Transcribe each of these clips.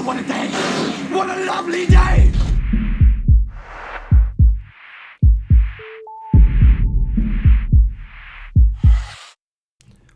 Oh, what a day! What a lovely day!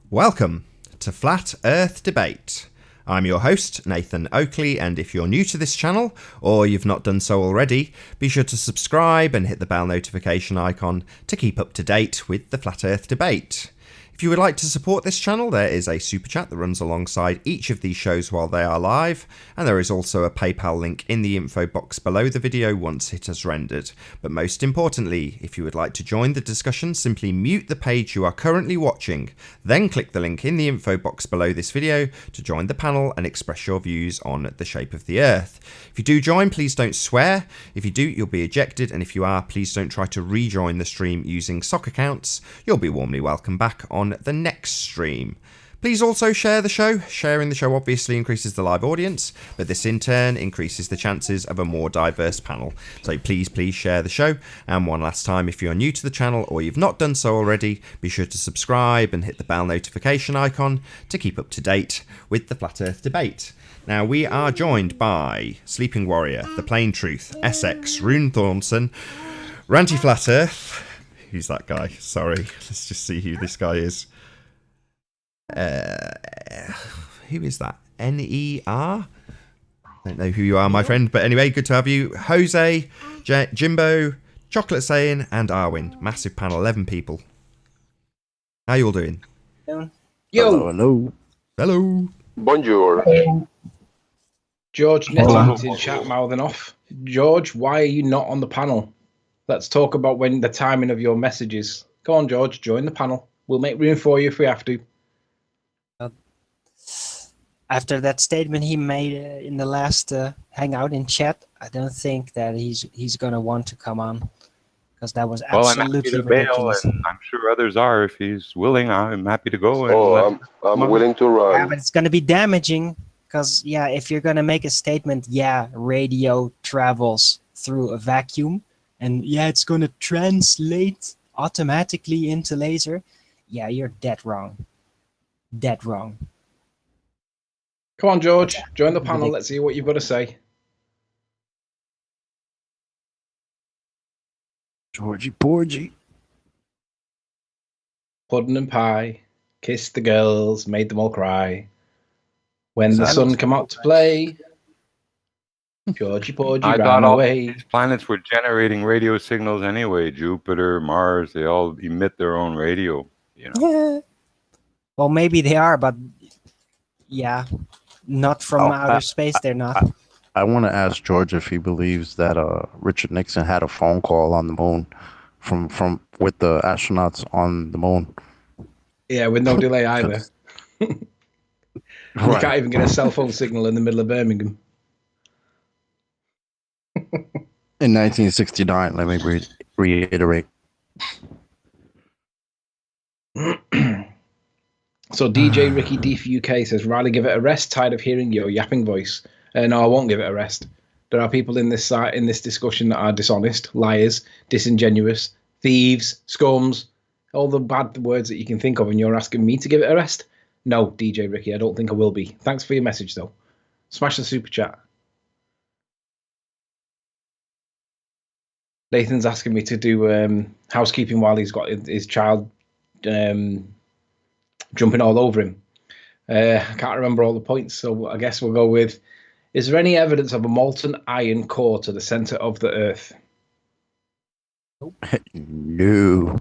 Welcome to Flat Earth Debate. I'm your host, Nathan Oakley, and if you're new to this channel, or you've not done so already, be sure to subscribe and hit the bell notification icon to keep up to date with the Flat Earth Debate. If you would like to support this channel, there is a super chat that runs alongside each of these shows while they are live, and there is also a PayPal link in the info box below the video once it has rendered. But most importantly, if you would like to join the discussion, simply mute the page you are currently watching, then click the link in the info box below this video to join the panel and express your views on the shape of the Earth. If you do join, please don't swear. If you do, you'll be ejected, and if you are, please don't try to rejoin the stream using sock accounts. You'll be warmly welcome back on the next stream. Please also share the show. Sharing the show obviously increases the live audience, but this in turn increases the chances of a more diverse panel. So please share the show. And one last time, if you're new to the channel or you've not done so already, be sure to subscribe and hit the bell notification icon to keep up to date with the Flat Earth Debate. Now, we are joined by Sleeping Warrior, The Plain Truth, Essex, Rune Thornton, Ranty Flat Earth. Who's that guy? Sorry, let's just see who this guy is. Who is that? N-E-R? Don't know who you are, my friend, but anyway, good to have you. Jose, Jimbo, Chocolate Saying, and Arwin. Massive panel, 11 people. How you all doing? Yo. Hello. Hello. Bonjour. George Netting's in chat mouthing off. George, why are you not on the panel? Let's talk about when the timing of your messages. Go on, George, join the panel. We'll make room for you if we have to. After that statement he made in the last hangout in chat, I don't think that he's gonna want to come on, because that was absolutely ridiculous. And I'm sure others are. If he's willing, I'm happy to go. And I'm willing to run. Yeah, but it's gonna be damaging, because if you're gonna make a statement, radio travels through a vacuum, and it's gonna translate automatically into laser. Yeah, you're dead wrong. Dead wrong. Come on, George, join the panel. Let's see what you've got to say. Georgie Porgy. Pudding and pie, kissed the girls, made them all cry. When the sun come out to play, Georgie Porgy I ran thought all away. these planets were generating radio signals anyway. Jupiter, Mars, they all emit their own radio. You know. Well, maybe they are, but not from outer space. They're not. I want to ask George if he believes that Richard Nixon had a phone call on the moon from with the astronauts on the moon. Yeah, with no delay either. You can't even get a cell phone signal in the middle of Birmingham. In 1969, let me reiterate. So DJ Ricky D for UK says, "Riley, give it a rest. Tired of hearing your yapping voice." No, I won't give it a rest. There are people in this discussion that are dishonest, liars, disingenuous, thieves, scums, all the bad words that you can think of, and you're asking me to give it a rest? No, DJ Ricky, I don't think I will be. Thanks for your message, though. Smash the super chat. Nathan's asking me to do housekeeping while he's got his child jumping all over him. I can't remember all the points, so I guess we'll go with, is there any evidence of a molten iron core to the center of the Earth? No.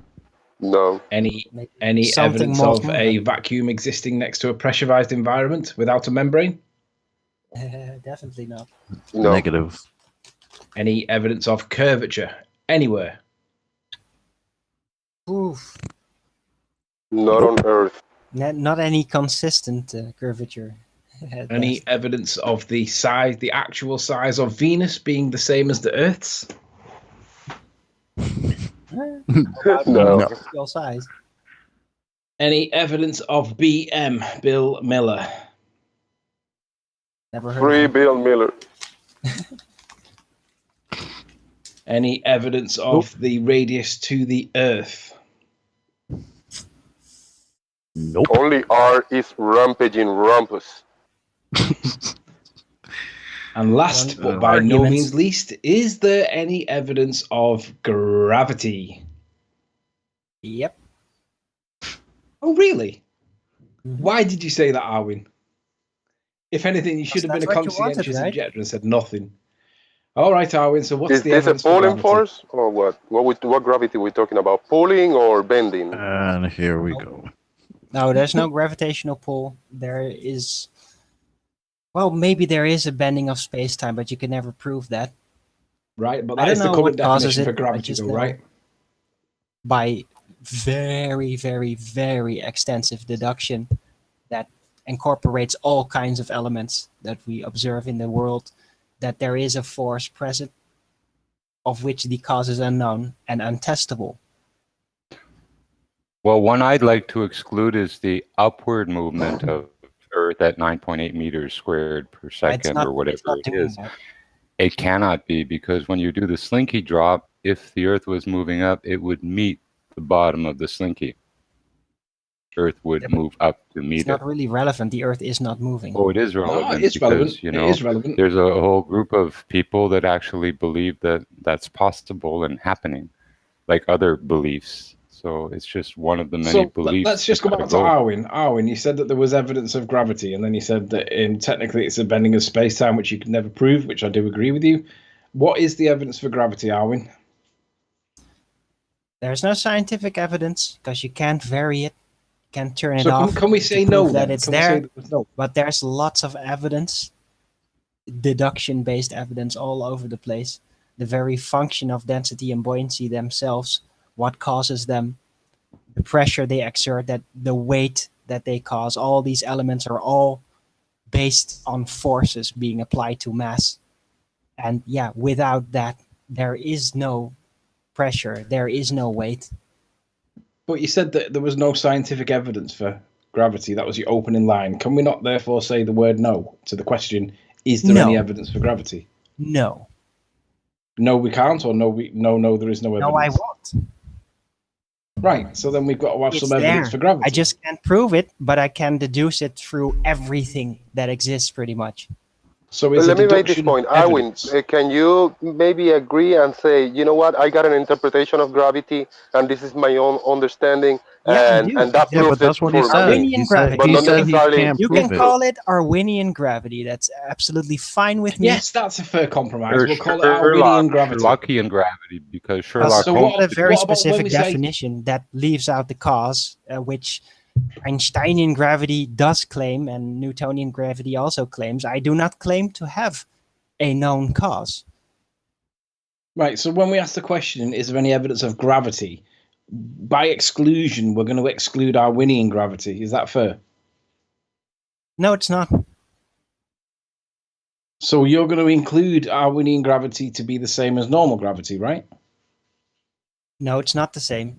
No. Any evidence of a vacuum existing next to a pressurized environment without a membrane? Definitely not. No. Negative. Any evidence of curvature anywhere? Oof. Not on Earth. Not any consistent curvature. Any evidence of the actual size of Venus being the same as the Earth's? No. Your size. Any evidence of BM, Bill Miller? Never heard Free of it. Bill Miller. Any evidence of the radius to the Earth? Nope. Only R is rampaging rumpus. And last, but by no means least, is there any evidence of gravity? Yep. Oh, really? Mhm. Why did you say that, Arwin? If anything, you should have been a That's what you wanted, conscientious right? objector and said nothing. All right, Arwin. So what's Is the this a evidence for pulling gravity? force or what? What gravity we talking about? Pulling or bending? And here we go. No, there's no gravitational pull. There is. Well, maybe there is a bending of space-time, but you can never prove that. Right, but I that don't is the know current what causes definition it. for I gravity, just though, know right? by very, very, very extensive deduction that incorporates all kinds of elements that we observe in the world, that there is a force present of which the cause is unknown and untestable. Well, one I'd like to exclude is the upward movement of Earth at 9.8 meters squared per second, or whatever It's not it doing is. that. It cannot be, because when you do the slinky drop, if the Earth was moving up, it would meet the bottom of the slinky. Earth would move up to It's meet it. not really relevant. The Earth is not moving. Oh, it is relevant, No, it is because relevant. you It know is relevant. there's a whole group of people that actually believe that that's possible and happening, like other beliefs. So it's just one of the many So beliefs. let's just go that back gotta to Arwin. Arwin, you said that there was evidence of gravity, and then you said that technically it's a bending of space-time, which you can never prove, which I do agree with you. What is the evidence for gravity, Arwin? There's no scientific evidence because you can't vary it, can't turn it So off. can we to say prove no that then? it's Can we say there? that there's no? But there's lots of evidence, deduction-based evidence all over the place. The very function of density and buoyancy themselves, what causes them, the pressure they exert, that the weight that they cause, all these elements are all based on forces being applied to mass. And yeah, without that, there is no pressure, there is no weight. But you said that there was no scientific evidence for gravity. That was your opening line. Can we not therefore say the word no to the question, is there any No. evidence for gravity? No. No, we can't, or no, there is no evidence. No, I won't. Right, so then we've got to have It's some evidence there. for gravity. I just can't prove it, but I can deduce it through everything that exists pretty much. So But is let me make this deduction point. Arwin, evidence? can you maybe agree and say, you know what, I got an interpretation of gravity, and this is my own understanding, Yeah, I do. and that Yeah, proves but that's it what he for said. me. He Arwinian said But gravity. he not said he necessarily can't You prove can it. call it Arwinian gravity. That's absolutely fine with me. Yes, that's a fair compromise. Or We'll call it Arwinian gravity. Sherlockian gravity, because Because Sherlock So Holmes. what- a very what about when specific we say- definition that leaves out the cause, which Einsteinian gravity does claim, and Newtonian gravity also claims. I do not claim to have a known cause. Right, so when we ask the question, is there any evidence of gravity? By exclusion, we're going to exclude Arwinian gravity. Is that fair? No, it's not. So you're going to include Arwinian gravity to be the same as normal gravity, right? No, it's not the same.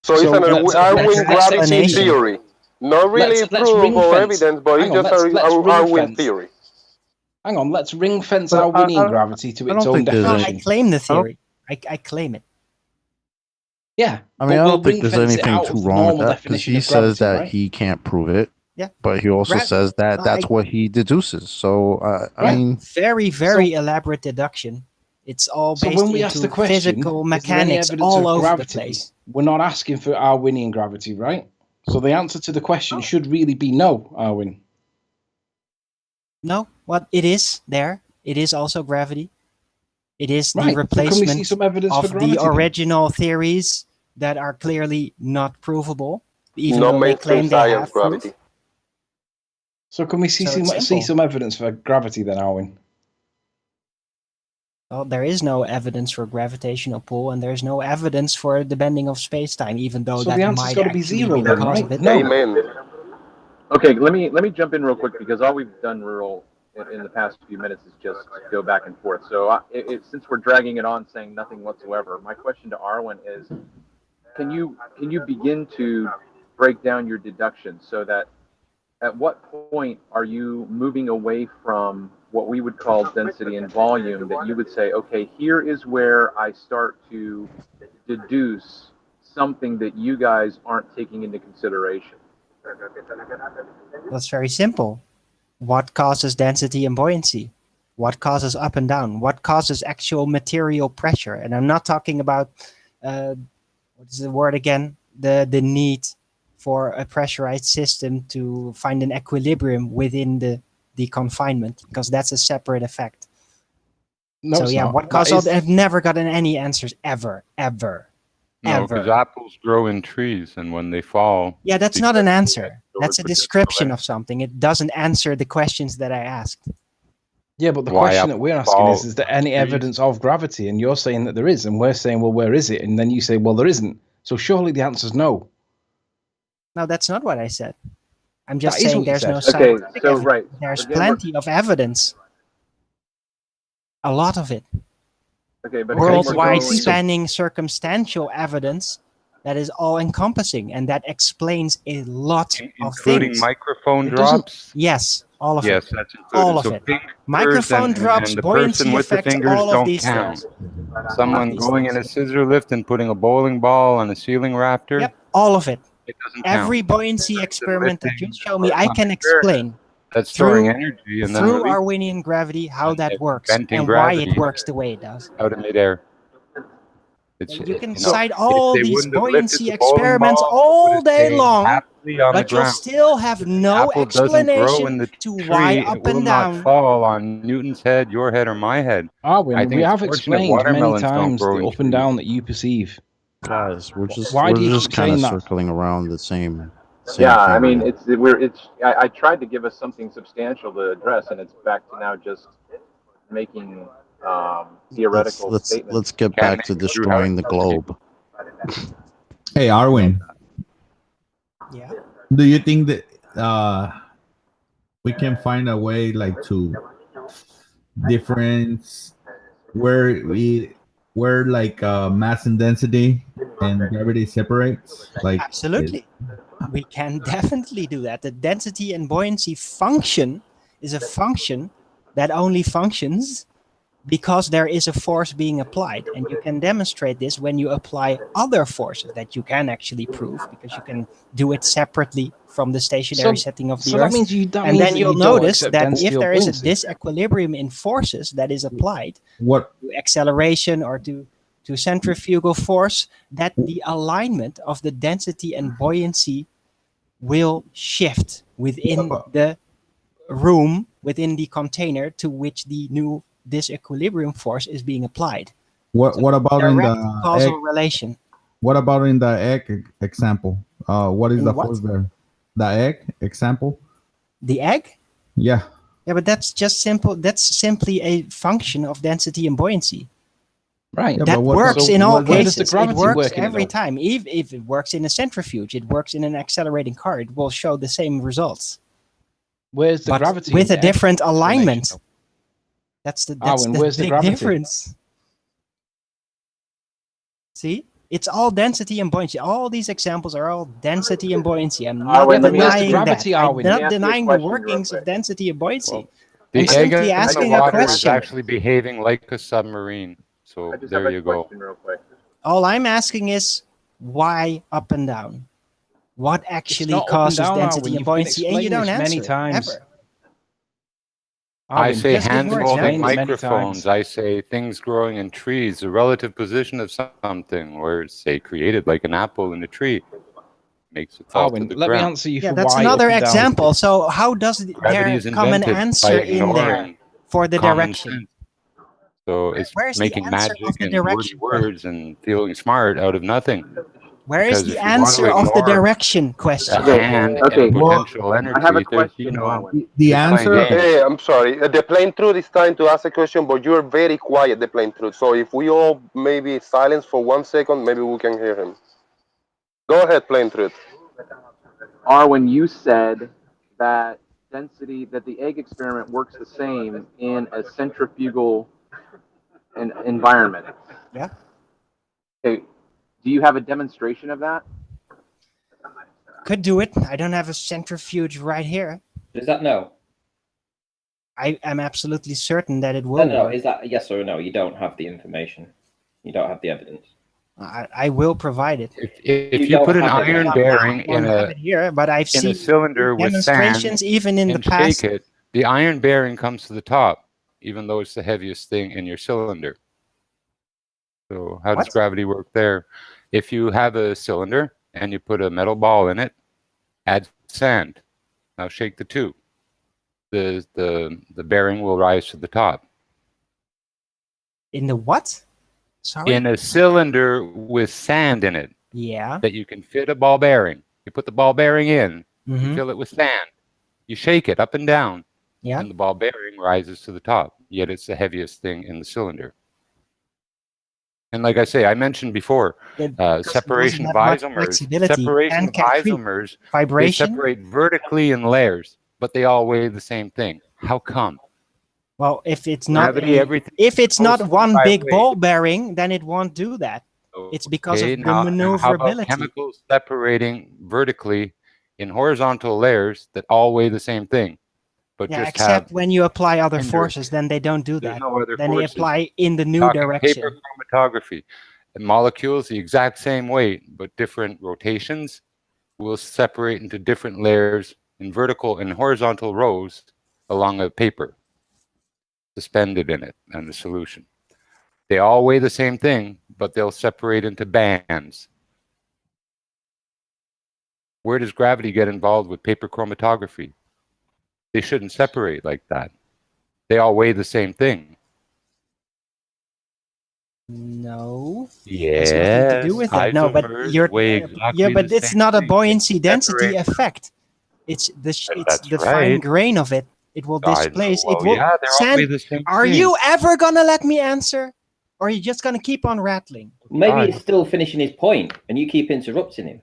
So it's So an let's- Arwin let's gravity explanation. theory. Not really Let's proof ring or fence. evidence, but Hang it's on, just let's ring Arwin fence. theory. Hang on, let's ring fence But Arwinian gravity to I its don't own think there's No, definition. I claim the theory. I claim it. Yeah, I mean, but I we'll don't think ring there's fence it anything out too of the wrong with normal that, because definition he of says gravity, that right? he can't prove it. Yeah. But he also Gra- says that well, that's what he deduces. So I Right. mean, Very, very elaborate deduction. It's all So based when we ask the into question, physical is there any mechanics evidence all of over the gravity? place. We're not asking for Arwinian gravity, right? So the answer to the question should really be no, Arwin. No, what it is there. It is also gravity. It is the Right. So can we see replacement some evidence for of gravity? the then? original theories that are clearly not provable, even No though they mainstream claim they science have gravity. proof. So can we see So it's see simple. some evidence for gravity then, Arwin? Well, there is no evidence for gravitational pull, and there's no evidence for the bending of space-time, even though So that the answer's might got to be actually zero be the then, cause right? of it. No. Amen. Okay, let me jump in real quick, because all we've done rural in the past few minutes is just go back and forth. So since we're dragging it on, saying nothing whatsoever, my question to Arwen is, can you begin to break down your deduction so that at what point are you moving away from what we would call density and volume, that you would say, okay, here is where I start to deduce something that you guys aren't taking into consideration? That's very simple. What causes density and buoyancy? What causes up and down? What causes actual material pressure? And I'm not talking about what is the word again? The need for a pressurized system to find an equilibrium within the confinement, because that's a separate effect. No, So it's yeah, not. what That caused all is- I've never gotten any answers ever. No, because apples grow in trees, and when they fall. Yeah, that's because not an they answer. absorb That's a potential description energy. of something. It doesn't answer the questions that I asked. Yeah, but the Why question that apples we're asking fall is there any trees? evidence of gravity? And you're saying that there is, and we're saying, well, where is it? And then you say, well, there isn't. So surely the answer is no. No, that's not what I said. I'm just That is saying what you there's no said. Okay, scientific so evidence. right. There's Again, we're- plenty of evidence. A lot of it. Okay, but again, we're Worldwide going- spanning circumstantial evidence that is all encompassing and that explains a lot of Including things. microphone It doesn't- drops? Yes, all of Yes, it. that's included. All of so it. fingers Microphone and drops, the buoyancy person with the effects, fingers all of don't these count. things. Someone these going things. in a scissor lift and putting a bowling ball on a ceiling rafter? Yep, all of it. It doesn't Every count. buoyancy Person experiment that you lifting show me, I on can a chair explain That's storing through energy and then through releasing Arwinian gravity how and that it's works bending and why gravity it works the way it does. out of midair. It's, You can know, cite if all they these wouldn't have lifted buoyancy the bowling experiments ball, it all would have day stayed long, happily on the but you'll ground. still have If no apple doesn't grow in explanation the to tree, why it up will and not down. fall on Newton's head, your head, or my head. I Arwin, think we it's have fortunate explained many watermelons don't times grow the in up and trees. down that you perceive. Guys, Why we're do you just keep kind of saying that? circling around the same Yeah, I thing mean, here. I tried to give us something substantial to address, and it's back to now just making theoretical statements. Let's get Can't back to make it through how destroying the globe. Hey, Arwin, Yeah. do you think that we can find a way like to difference where like mass and density and gravity separates? Like Absolutely. We can definitely do that. The density and buoyancy function is a function that only functions because there is a force being applied. And you can demonstrate this when you apply other forces that you can actually prove, because you can do it separately from the stationary setting of the So Earth. that means that And means then that you'll you don't notice accept that density if or there is a buoyancy. disequilibrium in forces that is applied what to acceleration or to centrifugal force, that the alignment of the density and buoyancy will shift within the room, within the container to which the new disequilibrium force is being applied. what about in Direct the causal egg? relation. What about in the egg example? What is In the what? force there? The egg example? The egg? Yeah. Yeah, but that's just simple. That's simply a function of density and buoyancy. Right. Yeah, That but what works the- in all where does the cases. It gravity works work in it, every though? time. If it works in a centrifuge, it works in an accelerating car, it will show the same results. Where's the But gravity with in a the egg different alignment. explanation? That's the Arwin, where's the big gravity? difference. See? It's all density and buoyancy. All these examples are all density and buoyancy. I'm not Arwin, let me ask where's the denying gravity, that. I'm Arwin? Let me not ask you a denying the question real workings of quick. density and buoyancy. Well, I'm the egg simply in the asking a water is question. actually behaving like a submarine. So I just have there a you go. question real quick. All I'm asking is why up and down? What actually not up and causes down, density Arwin. and You've been buoyancy? And you explaining don't this many answer times. ever. I Arwin, say you've Just give more hand-folding explained it many microphones. times. I say things growing in trees, the relative position of something, or say created like an apple in a tree, makes it fall to Arwin, the let me ground. answer you Yeah, for that's why up another and down. example. So how does Gravity there is come an invented by answer in there ignoring for the common direction? sense. So it's Where's the making answer magic of the and wordy direction question? words and feeling smart out of nothing. Where is Because the if you want to answer of the ignore direction a question? hand Okay. and Well, potential I have a energy, then, question, Arwin. the you're playing answer games. Hey, I'm sorry. The plain truth is trying to ask a question, but you're very quiet, the plain truth. So if we all maybe silence for 1 second, maybe we can hear him. Go ahead, plain truth. Arwin, you said that that the egg experiment works the same in a centrifugal environment. Yeah. Okay. Do you have a demonstration of that? Could do it. I don't have a centrifuge right here. Is that no? I am absolutely certain that it No, will no. work. Is that a yes or a no? You don't have the information. You don't have the evidence. I will provide it. If You you don't put an have it iron now. bearing I don't have it here, but I've in a seen cylinder with sand demonstrations even in the and past. shake it, the iron bearing comes to the top. even though it's the heaviest thing in your cylinder. So how does What? gravity work there? If you have a cylinder and you put a metal ball in it, add sand. Now shake the tube. The bearing will rise to the top. In the what? Sorry? In a cylinder with sand in it Yeah. that you can fit a ball bearing. You put the ball bearing in, you Mm-hmm. fill it with sand. You shake it up and down, Yeah. and the ball bearing rises to the top. Yet it's the heaviest thing in the cylinder. And like I say, I mentioned before, separation of isomers. Separation of isomers. They Vibration? separate vertically in layers, but they all weigh the same thing. How come? Well, if it's not Gravity, everything if it's not supposed to one by big weight. ball bearing, then it won't do that. It's because of Okay, the now how about maneuverability. chemicals separating vertically in horizontal layers that all weigh the same thing, but Yeah, just except have when you apply other hindrance? forces, then they don't do There's that. no other Then they forces. apply in the new Talking direction. paper chromatography. And molecules, the exact same weight, but different rotations, will separate into different layers in vertical and horizontal rows along a paper, suspended in it and the solution. They all weigh the same thing, but they'll separate into bands. Where does gravity get involved with paper chromatography? They shouldn't separate like that. They all weigh the same thing. No. Yes, Has nothing to do with it. No, but isomers weigh exactly yeah, but the it's same not a thing. buoyancy They density separate. effect. It's it's That's the fine right. grain of it. It will displace. It Well, will yeah, they're all sand. weigh the same Are thing. you ever gonna let me answer, or are you just gonna keep on rattling? Maybe he's still finishing his point, and you keep interrupting him.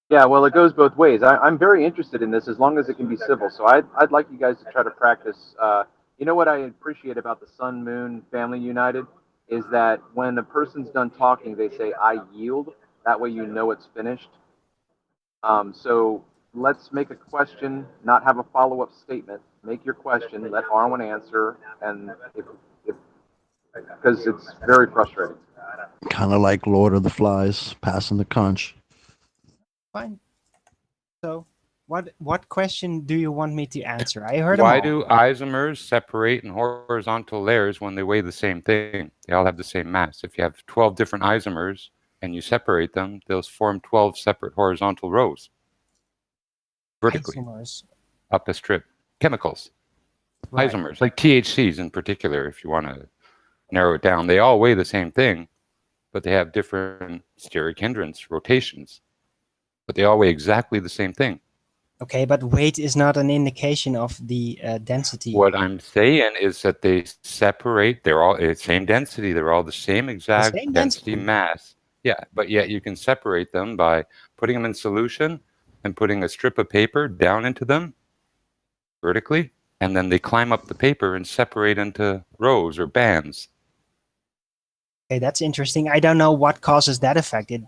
Yeah, well, it goes both ways. I'm very interested in this as long as it can be civil. So I'd like you guys to try to practice. You know what I appreciate about the Sun Moon Family United is that when a person's done talking, they say, "I yield." That way you know it's finished. So let's make a question, not have a follow-up statement. Make your question, let Arwen answer, and if because it's very frustrating. Kind of like Lord of the Flies, passing the conch. Fine. So, what question do you want me to answer? I heard Why them all. do isomers separate in horizontal layers when they weigh the same thing? They all have the same mass. If you have 12 different isomers and you separate them, they'll form 12 separate horizontal rows vertically Isomers. up a strip. Chemicals, Right. isomers, like THCs in particular, if you want to narrow it down, they all weigh the same thing, but they have different steric hindrance rotations, but they all weigh exactly the same thing. Okay, but weight is not an indication of the density. What I'm saying is that they separate. They're all same density. They're all the same exact same density density. mass. Yeah, but yet you can separate them by putting them in solution and putting a strip of paper down into them vertically, and then they climb up the paper and separate into rows or bands. Okay, that's interesting. I don't know what causes that effect. I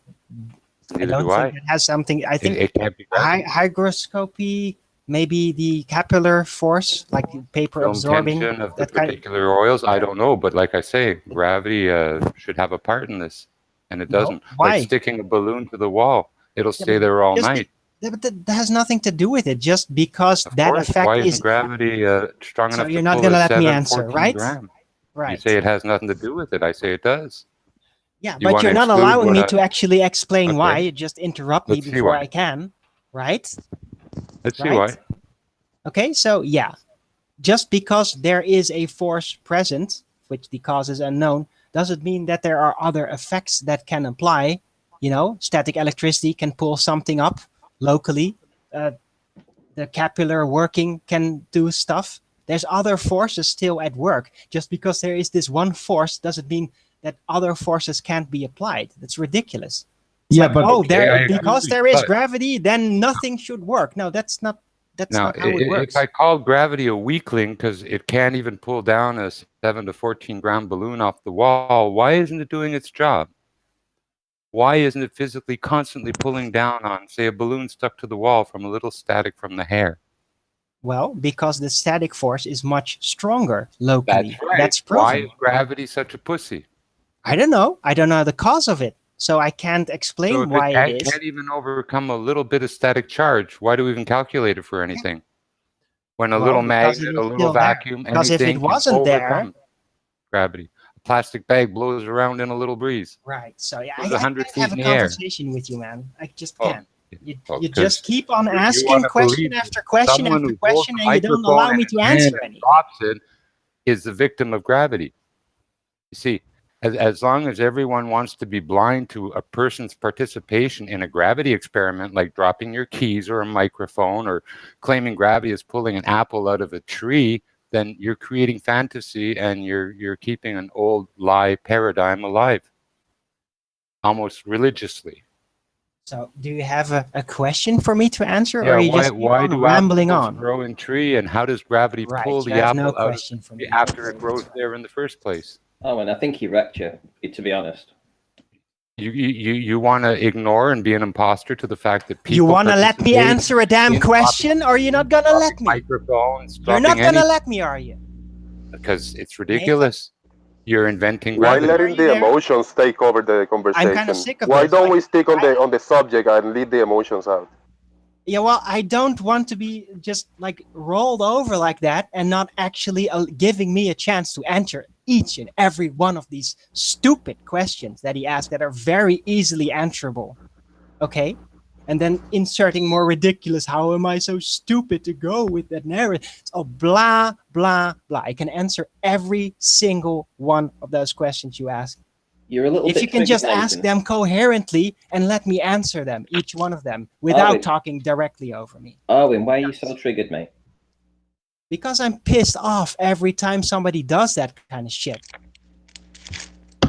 Neither don't do think I. it has something. I think It can't be gravity. hygroscopy, maybe the capillary force, like paper Film absorbing. tension of the That kind. particular oils. I don't know, but like I say, gravity should have a part in this, and it No, doesn't. why? Like sticking a balloon to the wall, it'll Yeah, stay but there all just night. but that has nothing to do with it. Just because Of that course. effect Why is. isn't gravity strong So enough you're to not pull gonna a let me 7, answer, 14 right? gram? Right. You say it has nothing to do with it. I say it does. Yeah, You but want you're to not exclude allowing what me I... to actually explain Okay. why. You just interrupt me Let's see before why. I can, right? Let's see Right? why. Okay, so yeah, just because there is a force present, which the cause is unknown, doesn't mean that there are other effects that can apply. You know, static electricity can pull something up locally. The capillary working can do stuff. There's other forces still at work. Just because there is this one force doesn't mean that other forces can't be applied. That's ridiculous. It's Yeah, like, but oh, Okay, I because agree, there is but gravity, then nothing should work. No, that's not now, how it works. if I called gravity a weakling because it can't even pull down a 7 to 14 gram balloon off the wall, why isn't it doing its job? Why isn't it physically constantly pulling down on, say, a balloon stuck to the wall from a little static from the hair? Well, because the static force is much stronger locally. That's right. That's Why proven. is gravity such a pussy? I don't know. I don't know the cause of it. So I can't So explain if why it it is. can't even overcome a little bit of static charge, why do we even calculate it for anything? When a Well, little because it magnet, is a little still there. vacuum, Because if it anything can wasn't there, overcome gravity. A plastic bag blows around in a little breeze. right? So yeah, Goes I 100 can't feet have a in the air. conversation with you, man. I just Oh, can't. You because just keep on you asking want to question believe that after question someone after who holds question, a and you don't microphone allow in me his to hand answer and any. drops it is the victim of gravity. You see, as long as everyone wants to be blind to a person's participation in a gravity experiment, like dropping your keys or a microphone or claiming gravity is pulling an apple out of a tree, then you're creating fantasy and you're keeping an old lie paradigm alive, almost religiously. So, do you have a question for me to answer, or Yeah, are you just keep why on do rambling apples on? grow in tree, and how does gravity Right, pull you the have no apple out of question the for tree me. after it grows there in the first place? Oh, and I think he wrecked you, to be honest. You want to ignore and be an imposter to the fact that people You want to let me participate answer a damn in question, or you're not gonna let dropping me? microphones, You're dropping not gonna anything, let me, are you? because it's Nathan, ridiculous. You're inventing Why gravity. are letting you the there? emotions take over the I'm kind of conversation? sick of Why this. don't Like, we stick on I, the subject and leave the emotions out? yeah, well, I don't want to be just like rolled over like that and not actually giving me a chance to answer each and every one of these stupid questions that he asked that are very easily answerable. Okay? And then inserting more ridiculous, how am I so stupid to go with that narrative? Oh, blah, blah, blah. I can answer every single one of those questions you ask. You're a little If you bit can triggered, just ask Nathan. them coherently and let me answer them, each one of them, without Arwin, talking directly over me. Arwin, why are you so triggered, mate? Because I'm pissed off every time somebody does that kind of shit.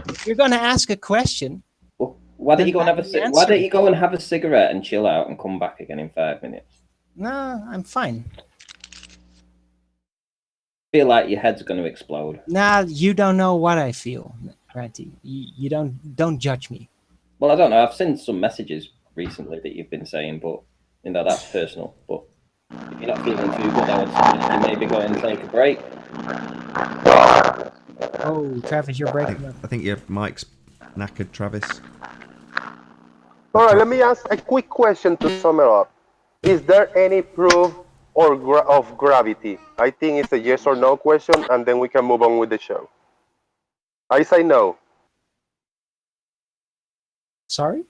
If you're going to ask a question, Well, why don't then you go and let have me why answer don't it. you go and have a cigarette and chill out and come back again in 5 minutes? No, I'm fine. Feel like your head's going to explode. Nah, you don't know what I feel, Ranty. You don't judge me. Well, I don't know. I've seen some messages recently that you've been saying, but that's personal. But if you're not feeling too good, I would suggest you maybe go and take a break. Oh, Travis, you're breaking up. I think your mic's knackered, Travis. All right, let me ask a quick question to sum it up. Is there any proof of gravity? I think it's a yes or no question, and then we can move on with the show. I say no. Sorry?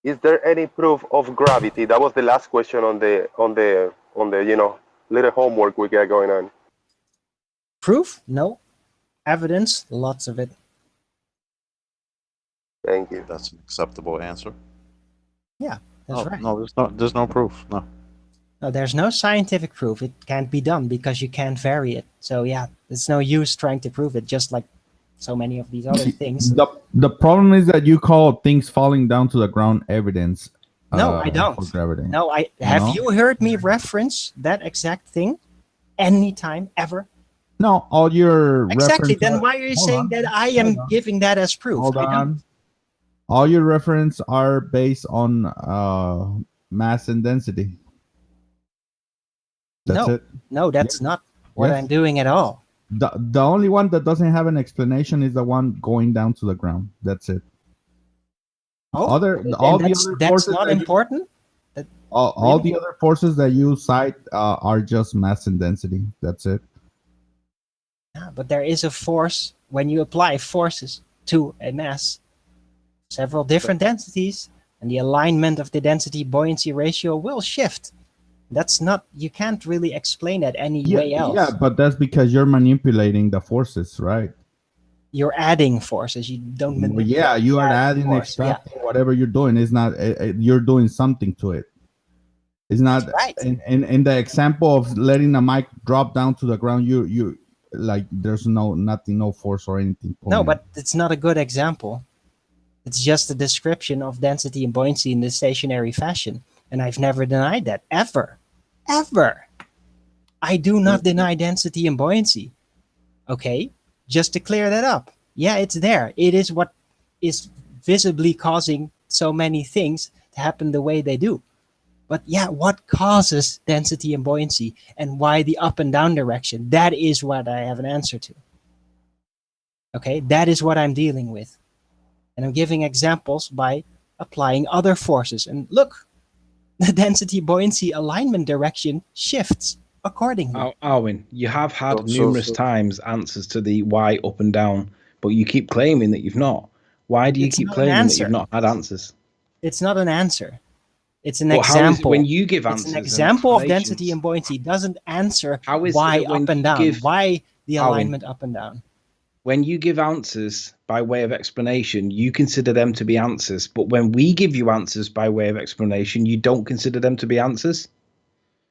Is there any proof of gravity? That was the last question on the little homework we got going on. Proof? No. Evidence? Lots of it. Thank you. That's an acceptable answer. Yeah, that's right. No, there's no proof. No. No, there's no scientific proof. It can't be done because you can't vary it. So yeah, it's no use trying to prove it, just like so many of these other things. The problem is that you call things falling down to the ground evidence. No, I don't. For gravity. No, have you heard me reference that exact thing anytime ever? No, all your Exactly. reference. Then why are you saying that I am giving that as proof? Hold I don't. on. All your reference are based on mass and density. That's No, it. no, that's not what Yes. I'm doing at all. The only one that doesn't have an explanation is the one going down to the ground. That's it. Oh, all then the that's other forces not that important. all Really? the other forces that you cite are just mass and density. That's it. Yeah, but there is a force when you apply forces to a mass, several different densities, and the alignment of the density buoyancy ratio will shift. That's not, you can't really explain it any way else. Yeah, but that's because you're manipulating the forces, right? You're adding forces. You don't manipulate. Yeah, you are the adding, force. Yeah, extracting, whatever you're doing. It's not you're doing something to it. It's not right. in the example of letting the mic drop down to the ground. You like there's nothing, no force or anything. No, pulling but it's not a good example. It's just a description of density and buoyancy in the stationary fashion. And I've never denied that. Ever. Ever. I do not deny density and buoyancy. Okay? Just to clear that up. Yeah, it's there. It is what is visibly causing so many things to happen the way they do. But yeah, what causes density and buoyancy and why the up and down direction? That is what I have an answer to. Okay? That is what I'm dealing with. And I'm giving examples by applying other forces. And look, the density buoyancy alignment direction shifts accordingly. Arwin, you have had So- numerous times answers to the why up and down, but you keep claiming that you've not. Why do you It's keep not an claiming that you've answer. not had answers? It's not an answer. It's an But how is it example. when you give It's answers an and example of explanations? density and buoyancy. It doesn't answer How is it why that when up and you down, give- why the Arwin, alignment up and down. when you give answers by way of explanation, you consider them to be answers. But when we give you answers by way of explanation, you don't consider them to be answers.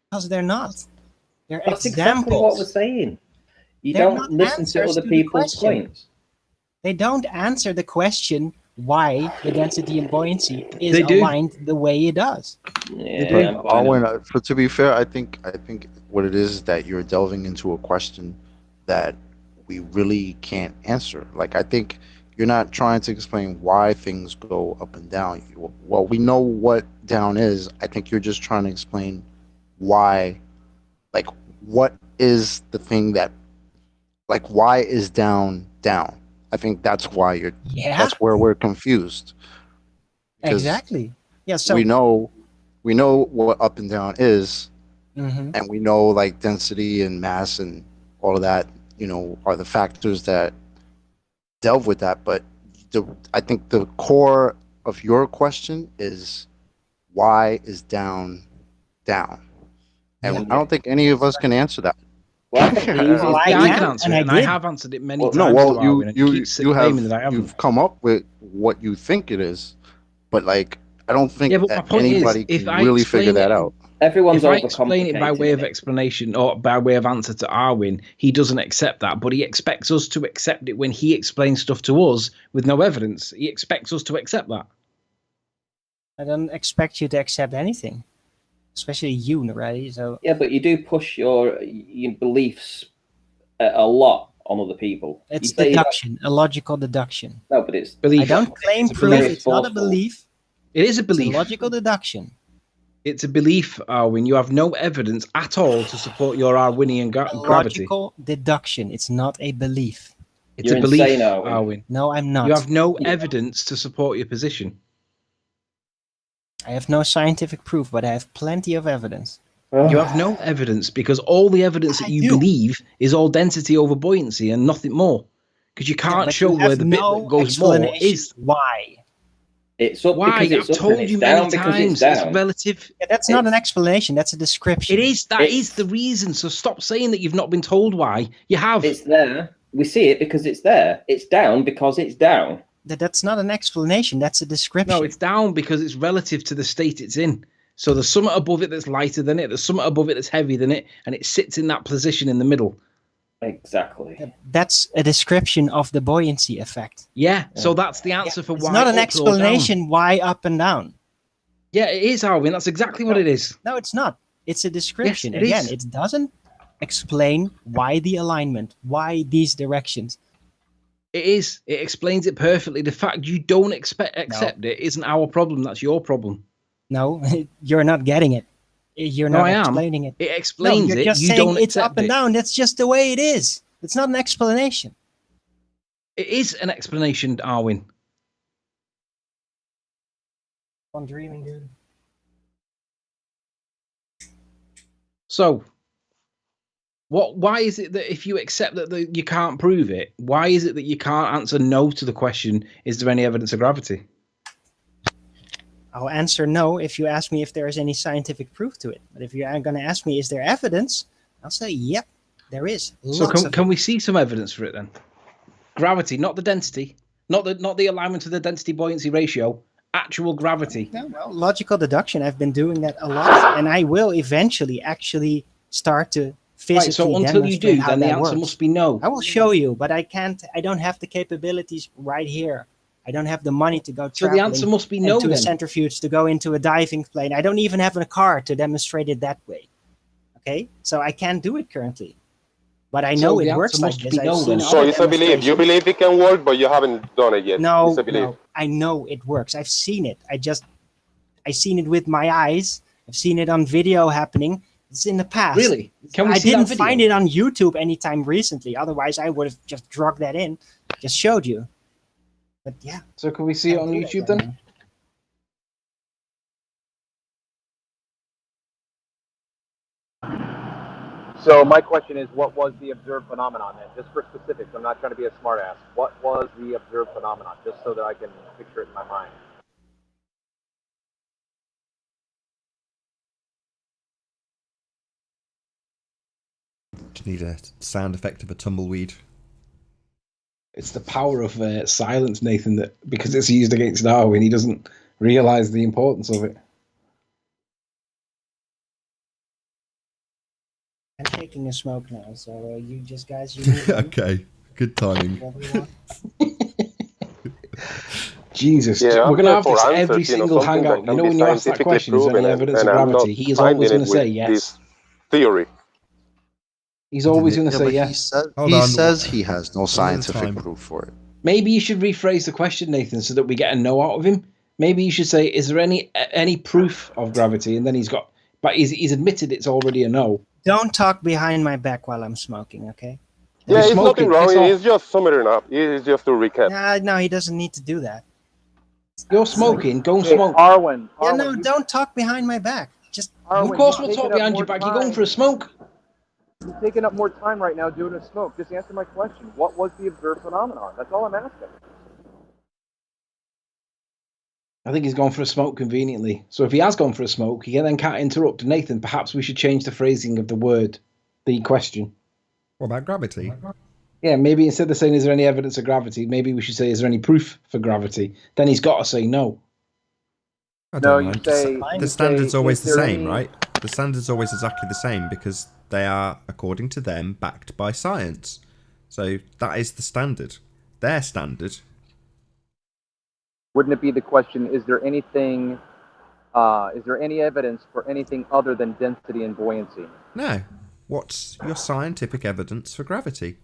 Because they're not. They're That's exactly what we're examples. saying. You They're don't not listen to answers other to the people's question. points. They don't answer the question why the density and buoyancy is They do. aligned the way it does. Yeah, But I know. Arwen, for to be fair, I think what it is that you're delving into a question that we really can't answer. Like I think you're not trying to explain why things go up and down. Well, we know what down is. I think you're just trying to explain why, like, what is the thing that, like, why is down down? I think that's why you're. Yeah, That's where we're confused because exactly. Yeah, so we know what up and down is, Mhm. and we know like density and mass and all of that, are the factors that delve with that. But I think the core of your question is why is down down? And Yeah. I don't think any of us can answer that. Well, I think the easiest Well, I Yeah, I can, can answer and it, I and I did. have answered it many Well, No, times well, to Arwin, and he keeps claiming that I haven't. you've come up with what you think it is, but like I don't think Yeah, but my that point is, anybody if can I really figure explain that it, out. everyone's if I explain it by overcomplicating way of it. explanation or by way of answer to Arwin, he doesn't accept that, but he expects us to accept it when he explains stuff to us with no evidence. He expects us to accept that. I don't expect you to accept anything, especially you, right? So Yeah, but you do push your beliefs a lot on other people. it's You say deduction, a logical deduction. no, but it's I Belief. don't claim It's a proof. belief. It's not a Forceful. belief. It is a It's a belief. logical deduction. It's a belief, Arwin. You have no evidence at all to support your Arwinian A gravity. logical deduction. It's not a belief. It's You're a belief, insane, Arwin. Arwin. No, I'm not. You have no Yeah. evidence to support your position. I have no scientific proof, but I have plenty of evidence. You have no evidence because all the evidence that I you do. believe is all density over buoyancy and nothing more. Because you Yeah, can't but show you where have the bit no that goes more explanation is. why. It's up Why? because it's I've up, and told it's you many down because it's times. It's down. relative. Yeah, that's not an It's- explanation. That's a description. It is. That is the reason. So stop saying that you've not been told why. You have. It's there. We see it because it's there. It's down because it's down. That's not an explanation. That's a description. No, it's down because it's relative to the state it's in. So there's something above it that's lighter than it. There's something above it that's heavier than it, and it sits in that position in the middle. Exactly. That's a description of the buoyancy effect. Yeah. So that's the answer for It's why. not an up or down. explanation why up and down. Yeah, it is, Arwin. That's exactly what it is. No, it's not. It's a description. it Again, is. it doesn't explain why the alignment, why these directions. It is. It explains it perfectly. The fact you don't accept it isn't our problem. That's your problem. No, you're not getting it. You're No, not I am. explaining it. It No, explains you're it. just You saying don't it's accept up and it. down. That's just the way it is. It's not an explanation. It is an explanation, Arwin. I'm dreaming, dude. So, why is it that if you accept that you can't prove it, why is it that you can't answer no to the question, is there any evidence of gravity? I'll answer no if you ask me if there is any scientific proof to it. But if you're going to ask me, is there evidence? I'll say, yep, there is. So Lots of can it. we see some evidence for it then? Gravity, not the density, not the alignment of the density buoyancy ratio, actual gravity. No, well, logical deduction. I've been doing that a lot, and I will eventually actually start to physically Right, so until you demonstrate do, how then the that answer works. must be no. I will show you, but I can't. I don't have the capabilities right here. I don't have the money to go So the traveling answer must be no into a then. centrifuge, to go into a diving plane. I don't even have a car to demonstrate it that way. Okay, so I can't do it currently, but I So know the it works answer like must this. be I've no seen then. So other it's a belief. You demonstrations. believe it can work, but you haven't done it yet. No, It's a belief. no, I know it works. I've seen it. I seen it with my eyes. I've seen it on video happening. It's in the past. Really? Can we I see that didn't video? find it on YouTube anytime recently. Otherwise, I would have just drug that in, just showed you. But yeah. So can we see it on Can't do that YouTube right then? now. So my question is, what was the observed phenomenon then? Just for specifics, I'm not trying to be a smartass. What was the observed phenomenon? Just so that I can picture it in my mind. Do you need a sound effect of a tumbleweed? It's the power of silence, Nathan, that because it's used against Darwin, he doesn't realise the importance of it. I'm taking a smoke now, so you just guys, you move on. Okay, good timing. Whatever you want. Jesus, Yeah, we're I'm going to here have for this answers, every single something that hangout. You can know, be when you ask that scientifically question, is there any proven, evidence of and I'm not gravity? He is always finding going it to with say yes. this theory. He's always going to Yeah, say but yes. Hold he on. says he has no One at a scientific time. proof for it. Maybe you should rephrase the question, Nathan, so that we get a no out of him. Maybe you should say, "Is there any proof of gravity?" And then but he's admitted it's already a no. Don't talk behind my back while I'm smoking, okay? Yeah, You're it's nothing smoking. wrong. Piss off. It's just summing it up. It's just to recap. No, he doesn't need to do that. You're smoking. Go and Hey, smoke. Arwen. Yeah, Arwen, no, you- don't talk behind my back. Just Of Arwen, course, you've we'll taken talk up behind more your back. You're going time. for a smoke. You've taken up more time right now doing a smoke. Just answer my question. What was the observed phenomenon? That's all I'm asking. I think he's gone for a smoke conveniently. So if he has gone for a smoke, he then can't interrupt. Nathan, perhaps we should change the phrasing of the question. What about gravity? Yeah, maybe instead of saying, "Is there any evidence of gravity?" maybe we should say, "Is there any proof for gravity?" Then he's got to say no. I No, don't you mind. say The standard's always is the there same, any- right? The standard's always exactly the same because they are, according to them, backed by science. So that is the standard. Their standard. Wouldn't it be the question? Is there anything? Is there any evidence for anything other than density and buoyancy? No. What's your scientific evidence for gravity?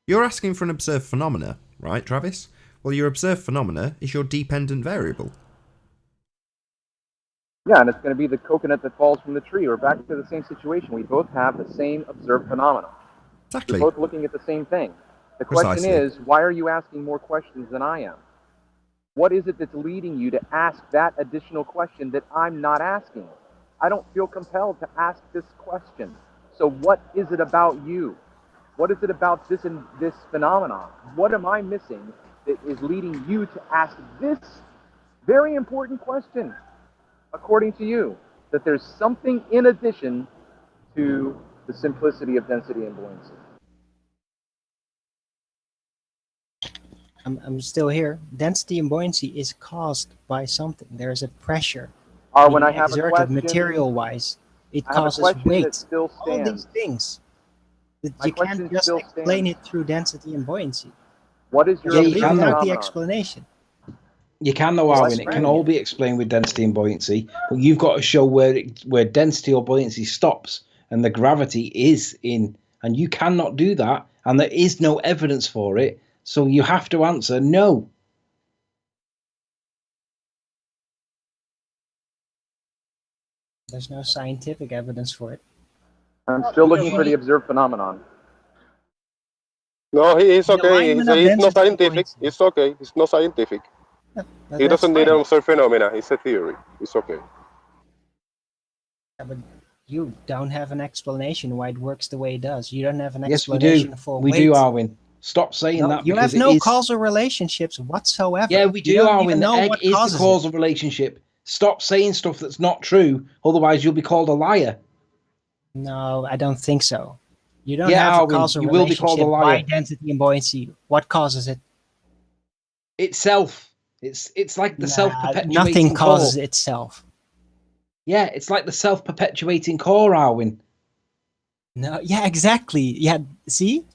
You're asking for an observed phenomena, right, Travis? Well, your observed phenomena is your dependent variable. Yeah, and it's going to be the coconut that falls from the tree. We're back to the same situation. We both have the same observed phenomena. Exactly. We're both looking at the same thing. The question Precisely. is, why are you asking more questions than I am? What is it that's leading you to ask that additional question that I'm not asking? I don't feel compelled to ask this question. So what is it about you? What is it about this and this phenomenon? What am I missing that is leading you to ask this very important question, according to you, that there's something in addition to the simplicity of density and buoyancy? I'm still here. Density and buoyancy is caused by something. There is a pressure When being I have a exerted question, material-wise. It I have a causes question that weight. still All these stands. things. That My you question can't just still explain stands. it through density and buoyancy. What is your Yeah, You you leave can it though. out the phenomenon? explanation. You can though, Just Arwin. It can describing all it. be explained with density and buoyancy, but you've got to show where density or buoyancy stops and the gravity is in, and you cannot do that, and there is no evidence for it. So you have to answer no. There's no scientific evidence for it. I'm still looking for the observed phenomenon. No, it's The okay. alignment of It's not density and scientific. buoyancy. It's okay. It's not scientific. Yeah, He that's doesn't need fine. an observed phenomena. It's a theory. It's okay. Yeah, but you don't have an explanation why it works the way it does. You don't have an Yes, we explanation do. for We weight. do, Arwin. Stop saying No, that you because have it no is. causal relationships whatsoever. Yeah, we You do, don't Arwin. even The know egg what is the causes it. causal relationship. Stop saying stuff that's not true, otherwise you'll be called a liar. No, I don't think so. You don't Yeah, have a Arwin, causal you will be called a relationship by liar. density and buoyancy. What causes it? Itself. It's like the Nah, self-perpetuating nothing core. causes itself. Yeah, it's like the self-perpetuating core, Arwin. No, yeah, exactly. Yeah, see?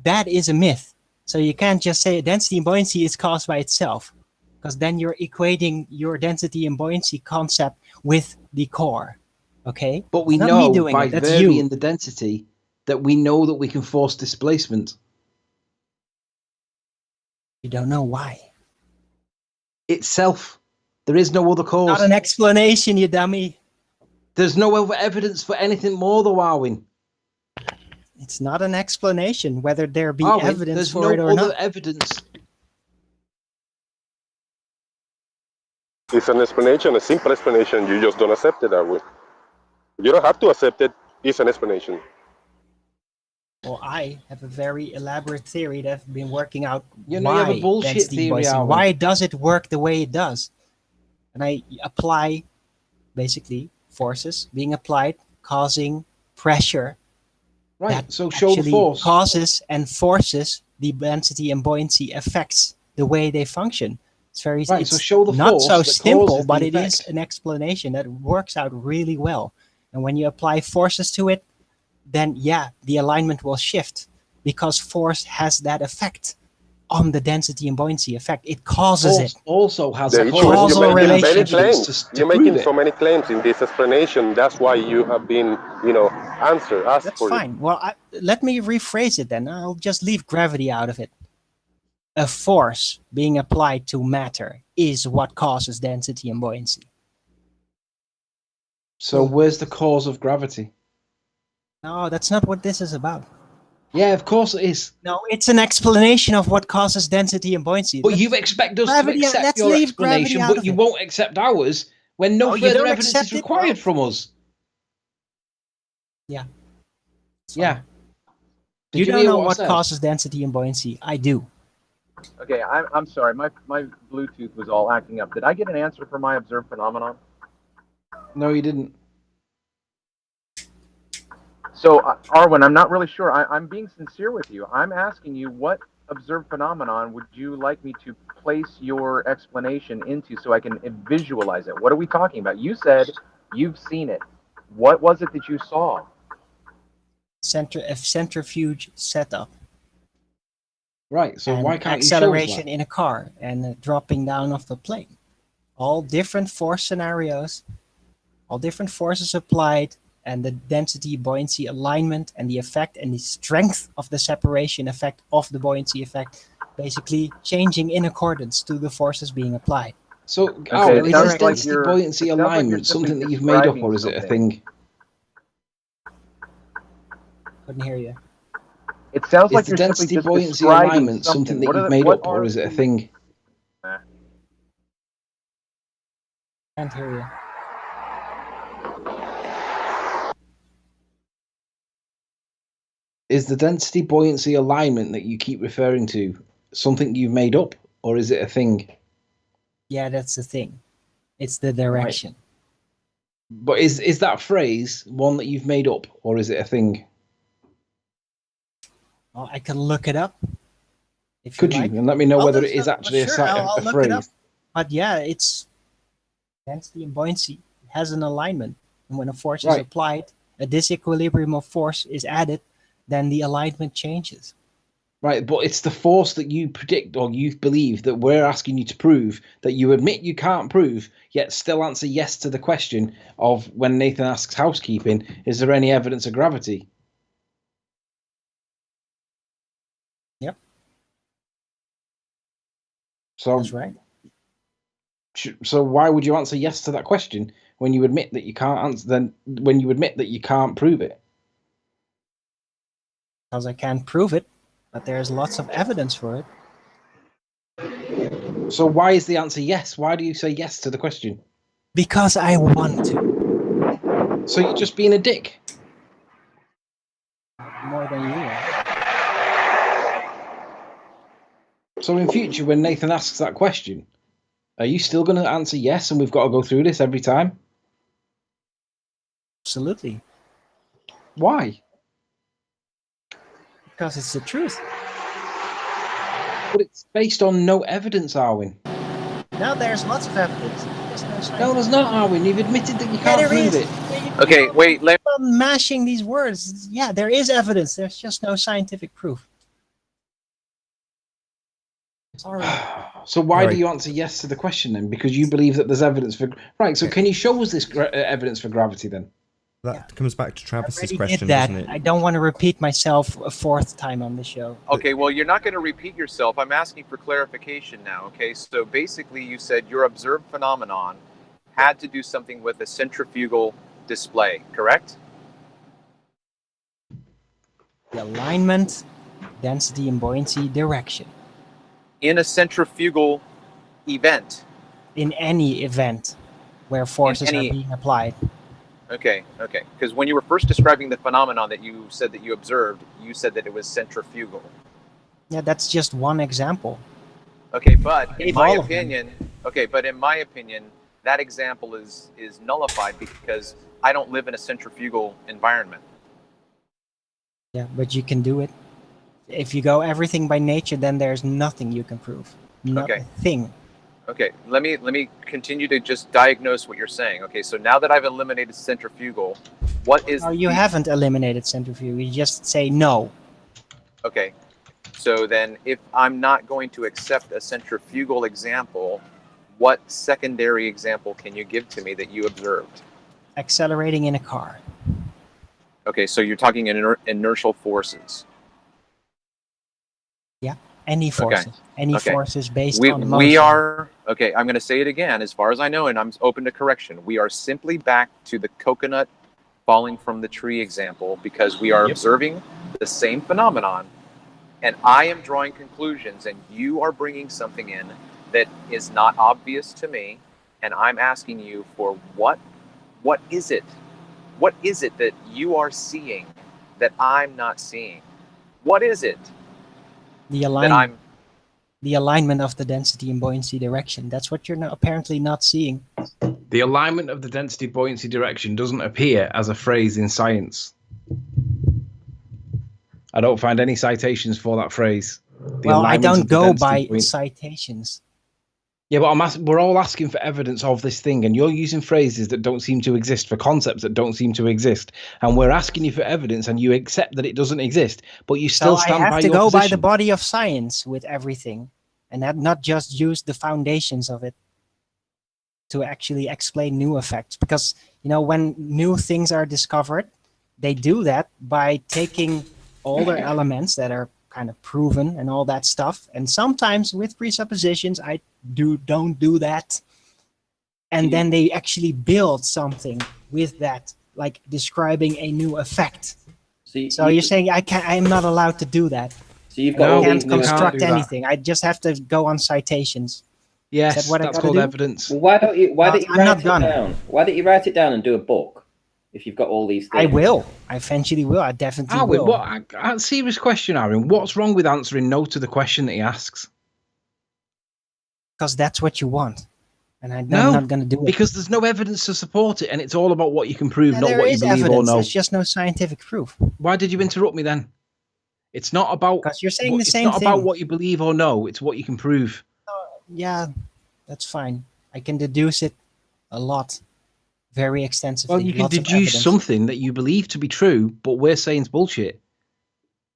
That is a myth. So you can't just say density and buoyancy is caused by itself, because then you're equating your density and buoyancy concept with the core. Okay? But we It's not me know doing by it, that's varying you. the density that we know that we can force displacement. You don't know why. Itself. There is no other cause. Not an explanation, you dummy. There's no other evidence for anything more though, Arwin. It's not an explanation whether there be Arwin, evidence there's for no it or other not. evidence. It's an explanation, a simple explanation. You just don't accept it that way. You don't have to accept it. It's an explanation. Well, I have a very elaborate theory that I've been working out You know, you have a why bullshit density theory, buoyancy, Arwen. why does it work the way it does? And I apply basically forces being applied causing pressure Right. that So show the actually force. causes and forces the density and buoyancy effects the way they function. It's very Right, it's so show the not force so that simple, causes but the it is effect. an explanation that works out really well. And when you apply forces to it, then yeah, the alignment will shift because force has that effect on the density and buoyancy effect. It causes it. Also has The a issue is you're causal making many relationship. claims. to You're prove making it. so many claims in this explanation. That's why you have been, asked That's for it. fine. Well, let me rephrase it then. I'll just leave gravity out of it. A force being applied to matter is what causes density and buoyancy. So where's the cause of gravity? No, that's not what this is about. Yeah, of course it is. No, it's an explanation of what causes density and buoyancy. But you expect us to gravity, accept let's your leave gravity explanation, out but of you it. won't accept ours when no Oh, you further don't evidence accept is it? required Well, from us. yeah. It's Yeah. fine. Did You you don't hear know what I what said? causes density and buoyancy. I do. Okay, I'm sorry. My Bluetooth was all acting up. Did I get an answer for my observed phenomenon? No, you didn't. So, Arwen, I'm not really sure. I'm being sincere with you. I'm asking you what observed phenomenon would you like me to place your explanation into so I can visualize it? What are we talking about? You said you've seen it. What was it that you saw? A centrifuge setup. Right, so And why can't you show us acceleration that? in a car and dropping down of the plane. All different force scenarios, all different forces applied, and the density, buoyancy, alignment, and the effect and the strength of the separation effect of the buoyancy effect, basically changing in accordance to the forces being applied. So, Okay, Arwen, it is sounds this like density buoyancy it sounds like you're alignment simply something that you've made up, describing or is it a something. thing? Couldn't hear you. It sounds Is like the you're simply density just buoyancy describing alignment something that you've made up, or is it a thing? Can't hear you. Is the density buoyancy alignment that you keep referring to something you've made up, or is it a thing? Yeah, that's the thing. It's the direction. But is that phrase one that you've made up, or is it a thing? Well, I can look it up. If Could you you like. and let me know I'll whether do it is so. actually Sure, I'll a look it up. phrase? But yeah, it's density and buoyancy has an alignment. And when a force is Right. applied, a disequilibrium of force is added, then the alignment changes. Right, but it's the force that you predict or you believe that we're asking you to prove that you admit you can't prove, yet still answer yes to the question of when Nathan asks housekeeping, is there any evidence of gravity? Yep, So, that's right. so why would you answer yes to that question when you admit that you can't answer? Then when you admit that you can't prove it? Because I can't prove it, but there's lots of evidence for it. So why is the answer yes? Why do you say yes to the question? Because I want to. So you're just being a dick. More than you are. So in future, when Nathan asks that question, are you still going to answer yes and we've got to go through this every time? Absolutely. Why? Because it's the truth. But it's based on no evidence, Arwin. Now there's lots of evidence. No, there's not, Arwin. You've admitted that you Yeah, can't there prove is. it. Okay, wait. Keep on mashing these words. Yeah, there is evidence. There's just no scientific proof. Sorry. So why do Right. you answer yes to the question then? Because you believe that there's evidence for... Right, so can you show us this evidence for gravity then? That comes back to I Travis's already question, did that. doesn't it? I don't want to repeat myself a fourth time on the show. Okay, well, you're not going to repeat yourself. I'm asking for clarification now. Okay, so basically, you said your observed phenomenon had to do something with a centrifugal display, correct? The alignment, density and buoyancy, direction. In a centrifugal event. In any event where forces are being applied. Okay. Because when you were first describing the phenomenon that you said that you observed, you said that it was centrifugal. Yeah, that's just one example. Okay, but in Gave my all of them. opinion, that example is nullified because I don't live in a centrifugal environment. Yeah, but you can do it. If you go everything by nature, then there's nothing you can prove. Not Okay. a thing. Okay, let me continue to just diagnose what you're saying. Okay, so now that I've eliminated centrifugal, what is No, you haven't eliminated centrifuge. You just say no. Okay, so then if I'm not going to accept a centrifugal example, what secondary example can you give to me that you observed? Accelerating in a car. Okay, so you're talking inertial forces. Yeah. Any Okay. forces. Any Okay. forces based We on we motion. are okay. I'm going to say it again. As far as I know, and I'm open to correction, we are simply back to the coconut falling from the tree example because we are observing the same phenomenon, and I am drawing conclusions, and you are bringing something in that is not obvious to me, and I'm asking you for what is it? What is it that you are seeing that I'm not seeing? What is it The that alignment. I'm The alignment of the density and buoyancy direction. That's what you're apparently not seeing. The alignment of the density buoyancy direction doesn't appear as a phrase in science. I don't find any citations for that phrase. The Well, I alignment don't of the go density by buoyancy. citations. Yeah, but we're all asking for evidence of this thing, and you're using phrases that don't seem to exist for concepts that don't seem to exist. And we're asking you for evidence, and you accept that it doesn't exist, but you So still I stand have by to your go by the position. body of science with everything, and not just use the foundations of it to actually explain new effects. Because when new things are discovered, they do that by taking older elements that are kind of proven and all that stuff. And sometimes with presuppositions, I don't do that. And then they actually build something with that, like describing a new effect. So you're saying I'm not allowed to do that. So you've I got all can't these new construct do that. anything. I just have to go on citations. Yes, Is that what I that's gotta called do? evidence. Well, why don't you I'm write not it done. down? Why don't you write it down and do a book? If you've got all these things, I will. I eventually will. I definitely Arwin, will. serious question, Arwin. What's wrong with answering no to the question that he asks? Because that's what you want. And I'm No, not going to do it. because there's no evidence to support it, and it's all about what you can prove, Yeah, not there what you is believe evidence. or know. There's just no scientific proof. Why did you interrupt me then? It's not about Because you're saying the it's same not about thing. what you believe or know. It's what you can prove. Yeah, that's fine. I can deduce it a lot. Very extensively. Well, you can Lots of deduce evidence. something that you believe to be true, but we're saying it's bullshit.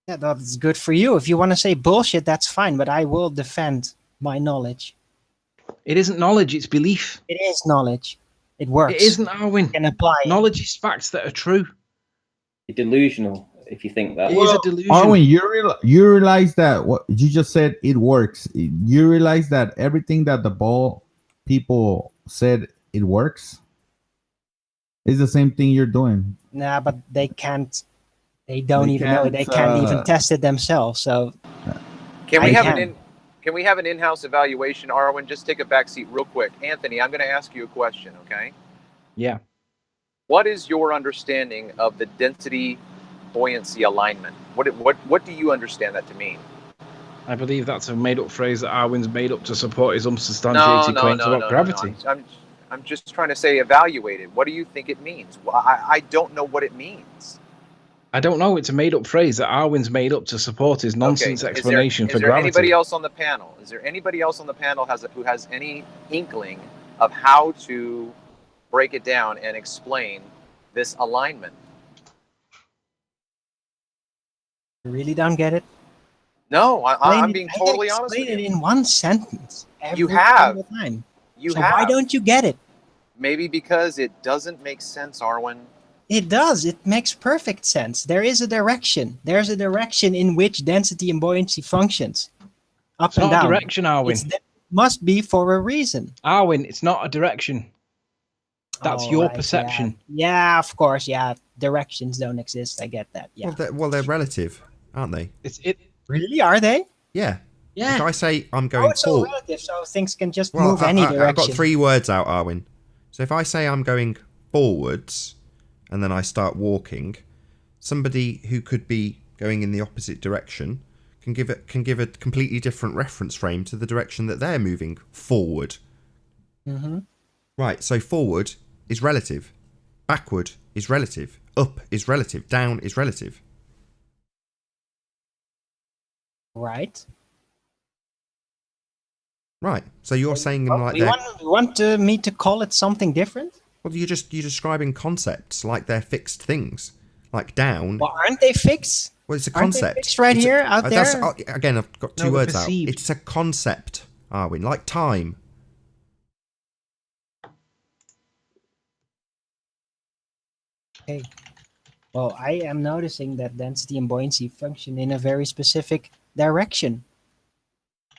Yeah, that's good for you. If you want to say bullshit, that's fine. But I will defend my knowledge. It isn't knowledge; it's belief. It is knowledge. It works. It isn't, Arwin. You can apply it. Knowledge is facts that are true. you're delusional if you think that. It is a delusion. Arwin, you realize that what you just said, it works. You realize that everything that the ball people said, it works. It's the same thing you're doing. Nah, but they can't. They don't They even know it. They can't even test it themselves. So Can I we have can. can we have an in-house evaluation, Arwin? Just take a back seat real quick. Anthony, I'm going to ask you a question, okay? Yeah. What is your understanding of the density buoyancy alignment? What do you understand that to mean? I believe that's a made-up phrase that Arwin's made up to support his unsubstantiated claims about gravity. I'm just trying to say evaluate it. What do you think it means? Well, I don't know what it means. I don't know. It's a made-up phrase that Arwin's made up to support his nonsense explanation for is there gravity. anybody else on the panel? Is there anybody else on the panel who has any inkling of how to break it down and explain this alignment? You really don't get it? No, I'm being totally I honest with explain you. it in one sentence every You have. single time. You so have. why don't you get it? Maybe because it doesn't make sense, Arwin. It does. It makes perfect sense. There is a direction. There's a direction in which density and buoyancy functions. Up It's and not down. a direction, Arwin. It must be for a reason. Arwin, it's not a direction. That's your perception. Yeah, of course. Yeah, directions don't exist. I get that. Yeah. Well, they're relative, aren't they? Really? Are they? Yeah. Yeah. If I say I'm going it's all forward, relative, so things can just move any I've direction. got 3 words out, Arwin. So if I say I'm going forwards, and then I start walking, somebody who could be going in the opposite direction can give a completely different reference frame to the direction that they're moving forward. Mm-hmm. Right, so forward is relative, backward is relative, up is relative, down is relative. Right. Right, so you're saying them like You they're... want me to call it something different? Well, you're describing concepts like they're fixed things. Like down. Well, aren't they fixed? Well, it's a Aren't they concept. fixed right here, out there? Again, I've got two No, they're words out. perceived. It's a concept, Arwin, like time. Okay. Well, I am noticing that density and buoyancy function in a very specific direction.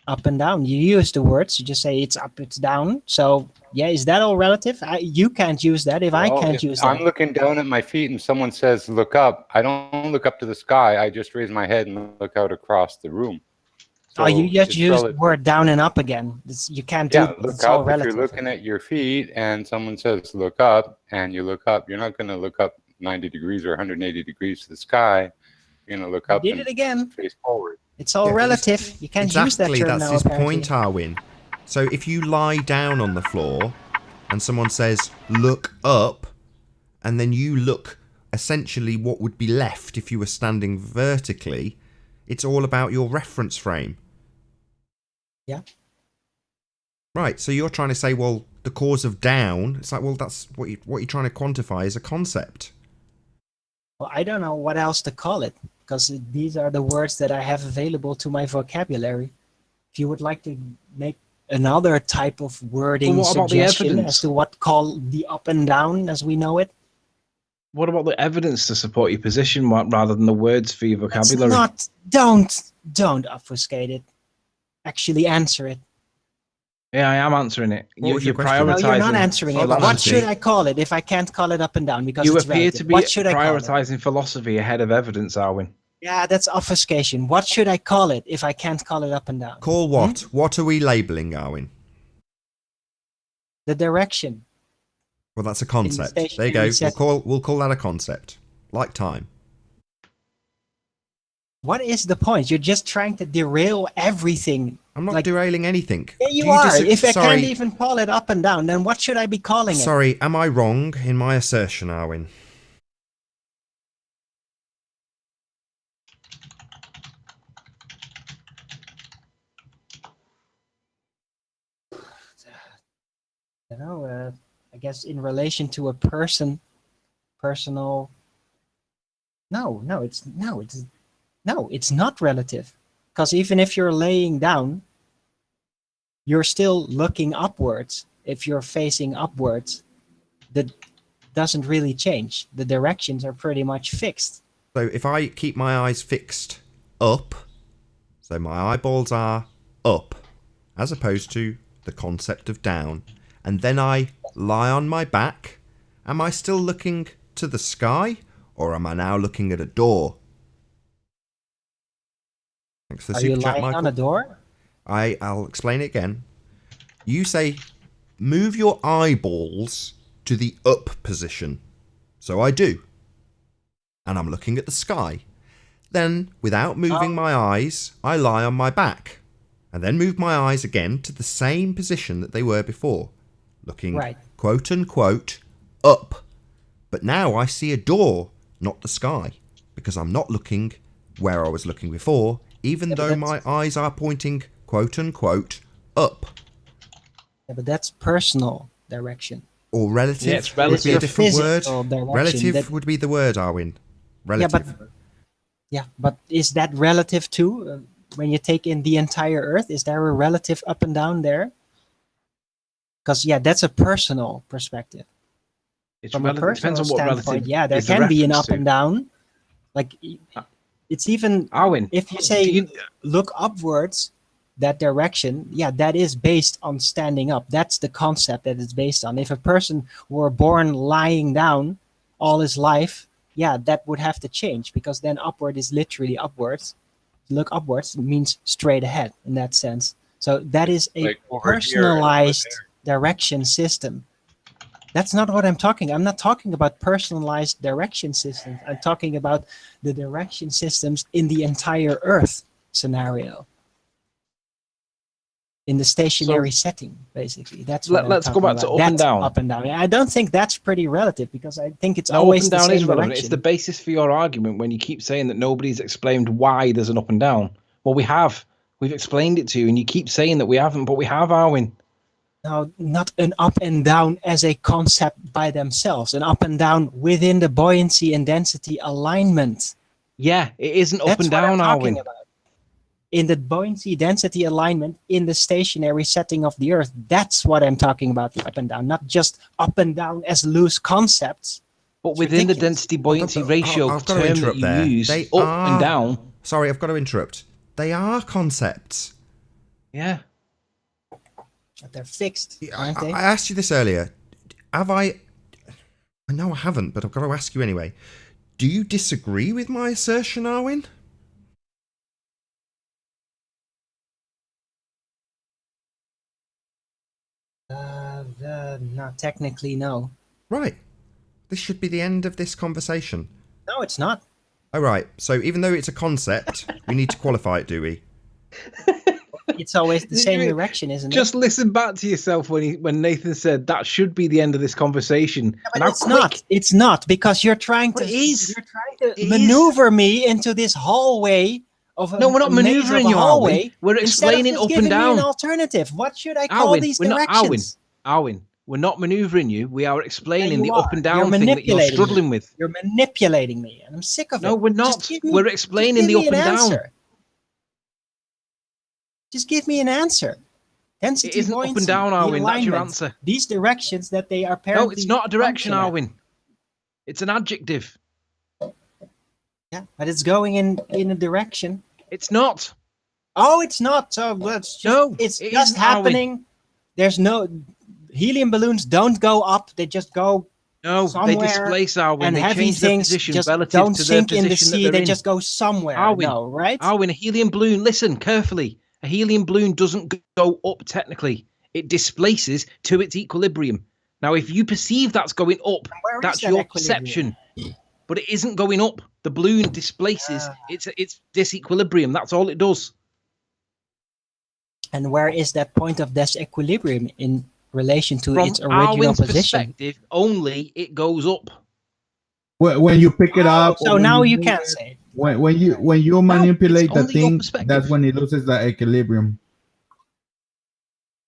Up and down. You use the words. You just say it's up, it's down. So, yeah, is that all relative? You can't use that if I Well, can't if use that. I'm looking down at my feet and someone says, look up, I don't look up to the sky. I just raise my head and look out across the room. Oh, you just it's use the relative. word down and up again. You can't do Yeah, that. look It's all up. If relative. you're looking at your feet and someone says, look up, and you look up, you're not going to look up 90 degrees or 180 degrees to the sky. You're going to look up Did and it again. face forward. It's all relative. You can't use that Exactly, term that's now, his apparently. point, Arwin. So if you lie down on the floor and someone says, look up, and then you look essentially what would be left if you were standing vertically, it's all about your reference frame. Yeah. Right, so you're trying to say, well, the cause of down, it's like, well, that's what you're trying to quantify is a concept. Well, I don't know what else to call it, because these are the words that I have available to my vocabulary. If you would like to make another type of wording Well, what about the suggestion evidence? as to what call the up and down as we know it, What about the evidence to support your position rather than the words for your it's vocabulary? not. Don't obfuscate it. Actually answer it. Yeah, I am answering it. What was You're your question? No, prioritizing. you're not answering it. Hold on, What Anthony. should I call it if I can't call it up and down because You it's appear relative? to be What should I call it? prioritizing philosophy ahead of evidence, Arwin. Yeah, that's obfuscation. What should I call it if I can't call it up and down? Call what? What are we labelling, Arwin? The direction. Well, that's a concept. There you stationary go. setting. We'll call that a concept. Like time. What is the point? You're just trying to derail everything. I'm not Like- derailing anything. Yeah, you Do are. dis- If I sorry, can't even call it up and down, then what should I be calling it? sorry, am I wrong in my assertion, Arwin? You know, I guess in relation to a person, personal. No, it's not relative. Because even if you're laying down, you're still looking upwards. If you're facing upwards, that doesn't really change. The directions are pretty much fixed. So if I keep my eyes fixed up, so my eyeballs are up, as opposed to the concept of down, and then I lie on my back, am I still looking to the sky, or am I now looking at a door? Thanks for the Are you super chat, lying Michael. on a door? I'll explain it again. You say, move your eyeballs to the up position. So I do. And I'm looking at the sky. Then, without moving my eyes, I lie on my back. And then move my eyes again to the same position that they were before. Looking, Right. quote unquote, up. But now I see a door, not the sky. Because I'm not looking where I was looking before, even but though my eyes are pointing, quote unquote, up. Yeah, but that's personal direction. Or relative Yeah, it's would be a relative. different word. Physical direction, Relative that- would be the word, Arwin. Relative. But is that relative too? When you take in the entire Earth, is there a relative up and down there? Because that's a personal perspective. It's From a relative. Depends personal on what standpoint, relative. there is the can be an reference up and to. down. Like it's even Arwin, if you say do you- look upwards, that direction, that is based on standing up. That's the concept that it's based on. If a person were born lying down all his life, that would have to change because then upward is literally upwards. Look upwards means straight ahead in that sense. So that is a Like over here and over personalized direction system. That's not what I'm talking. I'm not talking about personalized direction systems. I'm talking about the direction systems in the entire Earth scenario. In the stationary setting, basically. That's what I'm Let's go talking back to about. up and That's down. up and down. I don't think that's pretty relative because I think it's No, up always and the down same is relevant. direction. It's the basis for your argument when you keep saying that nobody's explained why there's an up and down. Well, we have. We've explained it to you, and you keep saying that we haven't, but we have, Arwin. No, not an up and down as a concept by themselves. An up and down within the buoyancy and density alignment. Yeah, it isn't up That's and what I'm down, talking Arwin. about. In the buoyancy density alignment in the stationary setting of the Earth. That's what I'm talking about, the up and down, not just up and down as loose concepts. But It's within the ridiculous. density buoyancy ratio I've got to term that interrupt you there. use, They up are, and down. Sorry, I've got to interrupt. They are concepts. Yeah. But they're fixed, I aren't they? asked you this earlier. Have I? No, I haven't, but I've got to ask you anyway. Do you disagree with my assertion, Arwin? No, technically, no. Right. This should be the end of this conversation. No, it's not. Oh, right. So even though it's a concept, we need to qualify it, do we? It's always the same direction, isn't it? Just listen back to yourself when Nathan said that should be the end of this conversation. Yeah, but it's not. It's not because you're trying to. But it is. You're trying to It maneuver me into this hallway of a No, we're not a maze maneuvering of a you, hallway. Arwin. We're instead of explaining just up giving and me an down. alternative. What should I call these directions? Arwin, we're not maneuvering you. We are explaining Yeah, the up and down You're thing that you're manipulating struggling me. with. You're manipulating me, and I'm sick of it. No, we're Just not. give me- We're just explaining give the me up an and down. answer. Just give me an answer. Density, It isn't up buoyancy, and down, the Arwin. That's your alignment, answer. These directions that they are apparently No, it's not a direction, function at. Arwin. It's an adjective. Yeah, but it's going in a direction. It's not. Oh, it's not. So let's just. No, it's it just isn't, Arwin. happening. There's no helium balloons. Don't go up. They just go No, somewhere. they displace Arwin. And They heavy change their things position just relative don't to their sink in the position that sea. they're They in. just go somewhere. Arwin, No, right? Arwin, a helium balloon. Listen carefully. A helium balloon doesn't go up technically. It displaces to its equilibrium. Now, if you perceive that's going up, Where is that's that your equilibrium? perception. But it isn't going up. The balloon displaces its disequilibrium. That's all it does. And where is that point of disequilibrium in relation to From its original Arwin's position? perspective, only it goes up. When you pick it up, So or when now you move can it, say it. when you manipulate the only your thing, perspective. that's when it loses the equilibrium.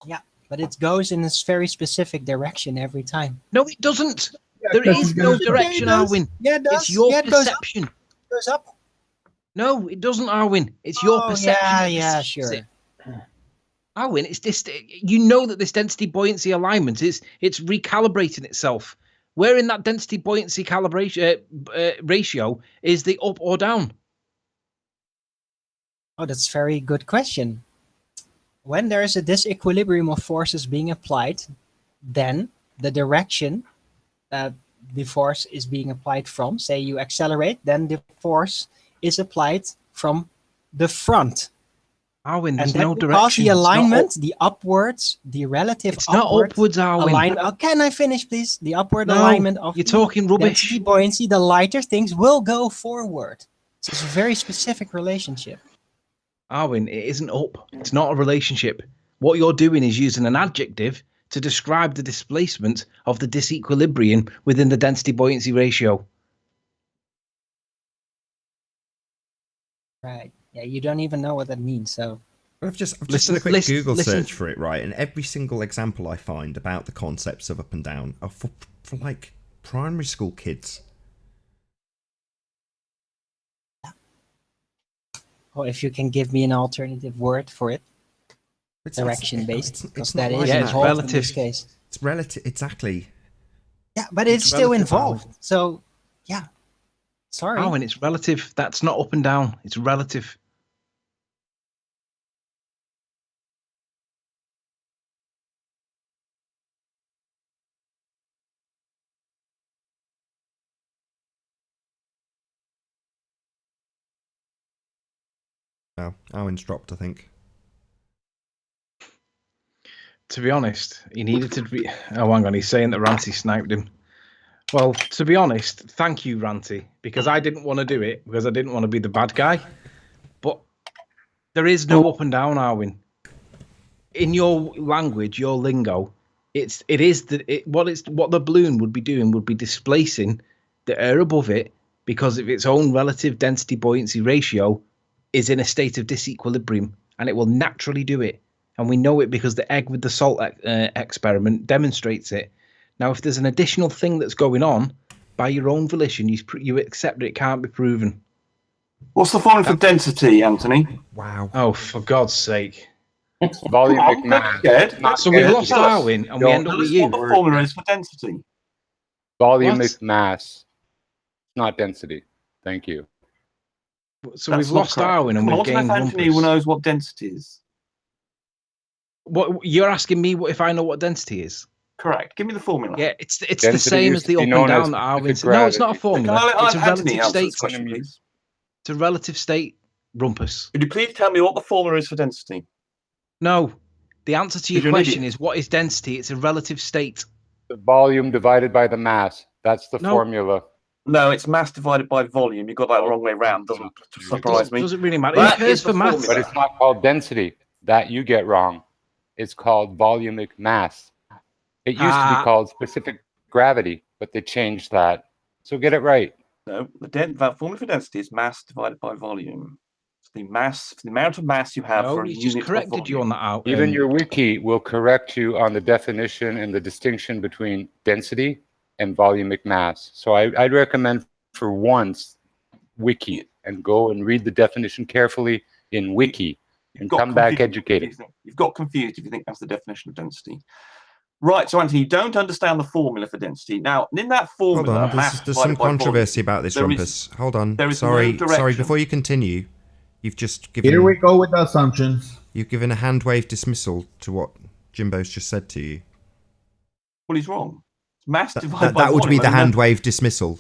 Yeah, but it goes in this very specific direction every time. No, it doesn't. There because is it's no gonna- direction, Yeah, it does. Arwin. Yeah, it does. It's your Yeah, it goes up. perception. It goes up. No, it doesn't, Arwin. It's your Oh, perception. yeah, that yeah, perceives sure. it. Arwin, it's this. You know that this density buoyancy alignment is it's recalibrating itself. Where in that density buoyancy calibration ratio is the up or down? Oh, that's a very good question. When there is a disequilibrium of forces being applied, then the direction that the force is being applied from, say you accelerate, then the force is applied from the front. Arwin, And there's that no will direction. cause the It's not alignment, the upwards, the relative It's not upward upwards, Arwin. alignment. Oh, can I finish, please? The upward No, alignment of you're the talking rubbish. density buoyancy, the lighter things will go forward. So it's a very specific relationship. Arwin, it isn't up. It's not a relationship. What you're doing is using an adjective to describe the displacement of the disequilibrium within the density buoyancy ratio. Right. Yeah, you don't even know what that means. So I've just Listen- done a quick listen- Google listen. search for it, right? And every single example I find about the concepts of up and down are for like primary school kids. or if you can give me an alternative word for it, It's direction based, it's because not that like is Yeah, it's involved in relative. this case. It's relative. Exactly. Yeah, but it's It's still relative, involved. So yeah. Sorry. Arwin, it's relative. That's not up and down. It's relative. Oh, Owen's dropped, I think. To be honest, he needed to be. Oh, hang on. He's saying that Ranty sniped him. Well, to be honest, thank you, Ranty, because I didn't want to do it because I didn't want to be the bad guy. But there is no up and down, Arwin. In your language, your lingo, what the balloon would be doing would be displacing the air above it because of its own relative density buoyancy ratio is in a state of disequilibrium, and it will naturally do it. And we know it because the egg with the salt experiment demonstrates it. Now, if there's an additional thing that's going on, by your own volition, you accept it can't be proven. What's the formula for density, Anthony? Wow. Oh, for God's sake. It's volumic mass. So we've lost Darwin, and we end up with you. What the formula is for density? Volumic mass, not density. Thank you. So we've lost Darwin, and we've gained Anthony Rumpus. knows what density is. What you're asking me if I know what density is? Correct. Give me the formula. Yeah, it's the same as the up and down that Arwin said. No, it's not a formula. It's a relative state. Please? It's a relative state, Rumpus. Could you please tell me what the formula is for density? No. The answer to your question is what is density? It's a relative state. The volume divided by the mass. That's the formula. No, it's mass divided by volume. You got that the wrong way around. Doesn't surprise me. Doesn't really matter. Who cares for maths? But it's not called density. That you get wrong. It's called volumic mass. It used to be called specific gravity, but they changed that. So get it right. No, the formula for density is mass divided by volume. It's the amount of mass you have for a unit. Just corrected you on that out. Even your wiki will correct you on the definition and the distinction between density and volumic mass. So I'd recommend for once wiki and go and read the definition carefully in wiki and come back educated. You've got confused if you think that's the definition of density. Right, so Anthony, you don't understand the formula for density. Now, in that formula, hold on. There's some controversy about this, Rumpus. Hold on. Sorry, before you continue, you've just given... Here we go with the assumptions. You've given a hand wave dismissal to what Jimbo's just said to you. Well, he's wrong. Mass divided by that would be the hand wave dismissal.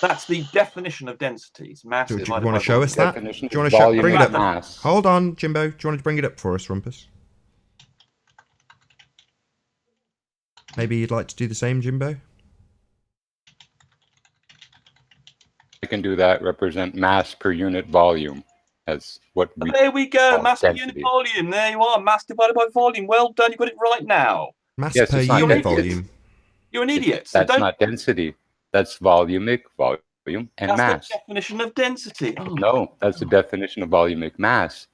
That's the definition of density. It's mass do you divided want by to show us that? Do you want to bring it up? Mass. Hold on, Jimbo. Do you want to bring it up for us, Rumpus? Maybe you'd like to do the same, Jimbo? I can do that. Represent mass per unit volume. As what we there we go. Mass per density. unit volume. There you are. Mass divided by volume. Well done. You got it right now. Mass per unit volume. You're an idiot. That's not density. That's volumic volume and that's mass. The definition of density. Oh. No, that's the definition of volumic mass.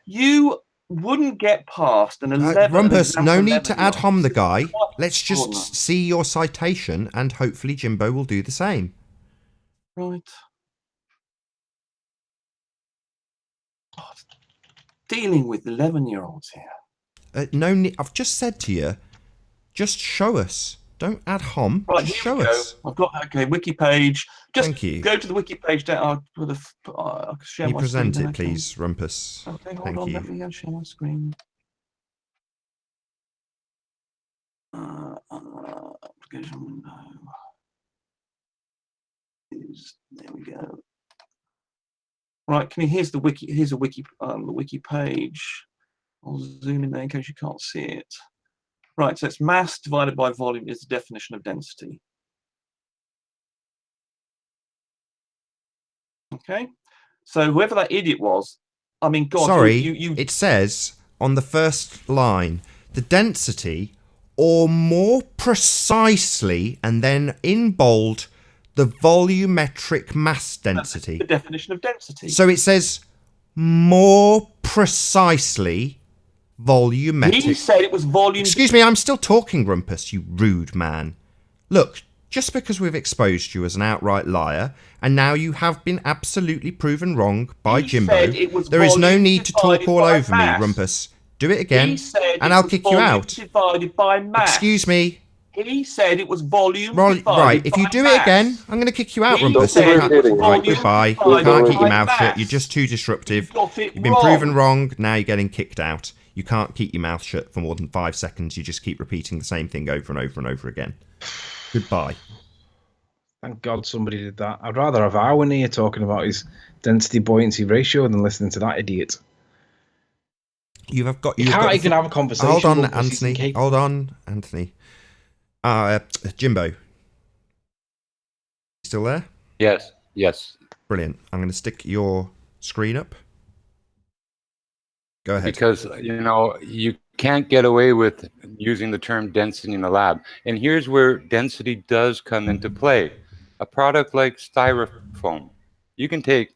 You wouldn't get past an 11. Rumpus, no need to ad hom the guy. Let's just see your citation, and hopefully Jimbo will do the same. Right. God. Dealing with 11-year-olds here. No need. I've just said to you, just show us. Don't ad hom. Right, just show us. I've got wiki page. Just Thank you. Go to the wiki page. Can you present it, please, Rumpus? Okay, Thank you. Let me share my screen. Application window. There we go. Right, here's the wiki. Here's the wiki page. I'll zoom in there in case you can't see it. Right, so it's mass divided by volume is the definition of density. Okay, so whoever that idiot was, I mean, God. Sorry, it says on the first line, the density, or more precisely, and then in bold, the volumetric mass density. That's the definition of density. So it says more precisely volumetric. He said it was volume. Excuse me, I'm still talking, Rumpus, you rude man. Look, just because we've exposed you as an outright liar, and now you have been absolutely proven wrong by Jimbo, there is no need to talk all over me, Rumpus. Do it again, and I'll kick you out. Divided by mass. Excuse me. He said it was volume. Right, if you do it again, I'm going to kick you out, Rumpus. Right, goodbye. You can't keep your mouth shut. You're just too disruptive. You've been proven wrong. Now you're getting kicked out. You can't keep your mouth shut for more than 5 seconds. You just keep repeating the same thing over and over and over again. Goodbye. Thank God somebody did that. I'd rather have Arwen here talking about his density buoyancy ratio than listening to that idiot. You've got. You You've can't got. even have a conversation. Hold on, Rumpus. He's Anthony. incapable. Hold on, Anthony. Jimbo. Still there? Yes. Yes. Brilliant. I'm going to stick your screen up. Go ahead. Because, you know, you can't get away with using the term density in the lab. And here's where density does come into play. A product like styrofoam, you can take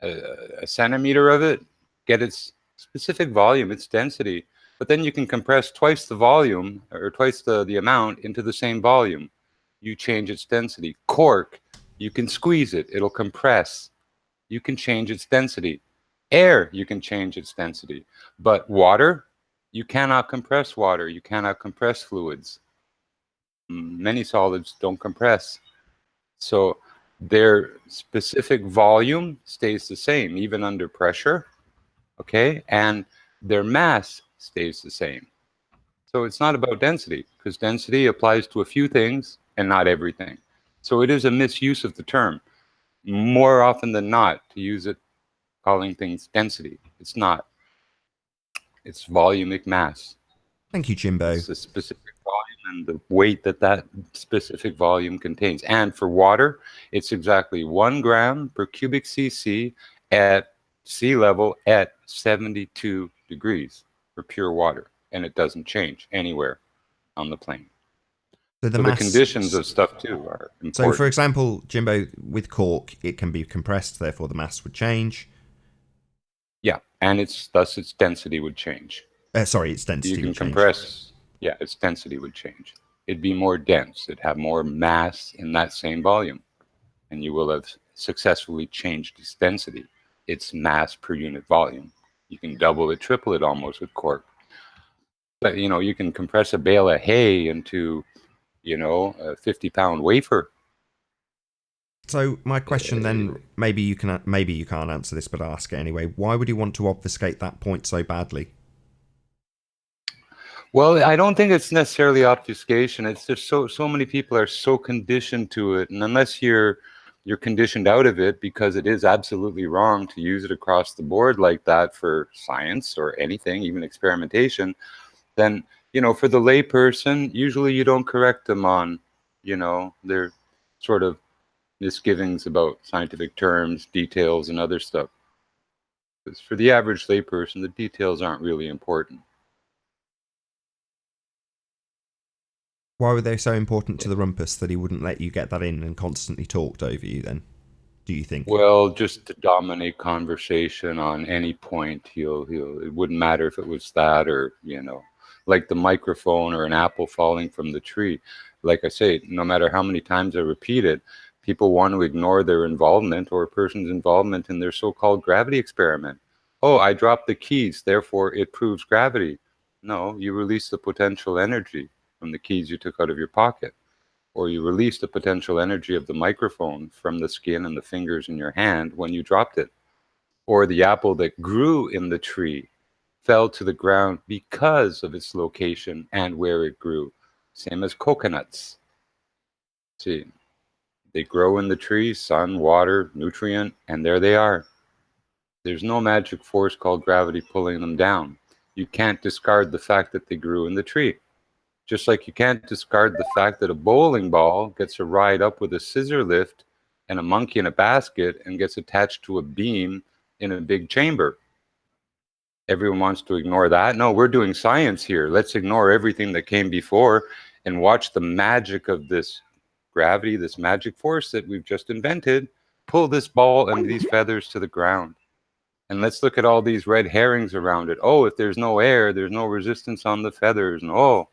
a centimeter of it, get its specific volume, its density, but then you can compress twice the volume or twice the amount into the same volume. You change its density. Cork, you can squeeze it, it'll compress. You can change its density. Air, you can change its density. But water, you cannot compress water. You cannot compress fluids. Many solids don't compress. So their specific volume stays the same, even under pressure, okay? And their mass stays the same. So it's not about density, because density applies to a few things and not everything. So it is a misuse of the term, more often than not, to use it calling things density. It's not. It's volumic mass. Thank you, Jimbo. It's the specific volume and the weight that that specific volume contains. And for water, it's exactly 1 gram per cubic cc at sea level at 72 degrees for pure water. And it doesn't change anywhere on the plane. So The conditions of stuff too are important. So, for example, Jimbo, with cork, it can be compressed, therefore the mass would change. Yeah, and thus its density would change. Sorry, its density you can would change. compress. Yeah, its density would change. It'd be more dense. It'd have more mass in that same volume, and you will have successfully changed its density, its mass per unit volume. You can double it, triple it almost with cork. But you know, you can compress a bale of hay into, you know, a 50-pound wafer. So my question then, maybe you can't answer this, but I'll ask it anyway. Why would you want to obfuscate that point so badly? Well, I don't think it's necessarily obfuscation. It's just so many people are so conditioned to it, and unless you're conditioned out of it, because it is absolutely wrong to use it across the board like that for science or anything, even experimentation, then, you know, for the layperson, usually you don't correct them on, you know, their sort of misgivings about scientific terms, details, and other stuff. Because for the average layperson, the details aren't really important. Why were they so important to the rumpus that he wouldn't let you get that in and constantly talked over you then, do you think? Well, just to dominate conversation on any point, it wouldn't matter if it was that or, you know, like the microphone or an apple falling from the tree. Like I say, no matter how many times I repeat it, people want to ignore their involvement or a person's involvement in their so-called gravity experiment. Oh, I dropped the keys, therefore it proves gravity. No, you release the potential energy from the keys you took out of your pocket, or you released the potential energy of the microphone from the skin and the fingers in your hand when you dropped it, or the apple that grew in the tree fell to the ground because of its location and where it grew. Same as coconuts. See, they grow in the tree, sun, water, nutrient, and there they are. There's no magic force called gravity pulling them down. You can't discard the fact that they grew in the tree. Just like you can't discard the fact that a bowling ball gets a ride up with a scissor lift and a monkey in a basket and gets attached to a beam in a big chamber. Everyone wants to ignore that. No, we're doing science here. Let's ignore everything that came before and watch the magic of this gravity, this magic force that we've just invented, pull this ball and these feathers to the ground. And let's look at all these red herrings around it. Oh, if there's no air, there's no resistance on the feathers. And oh,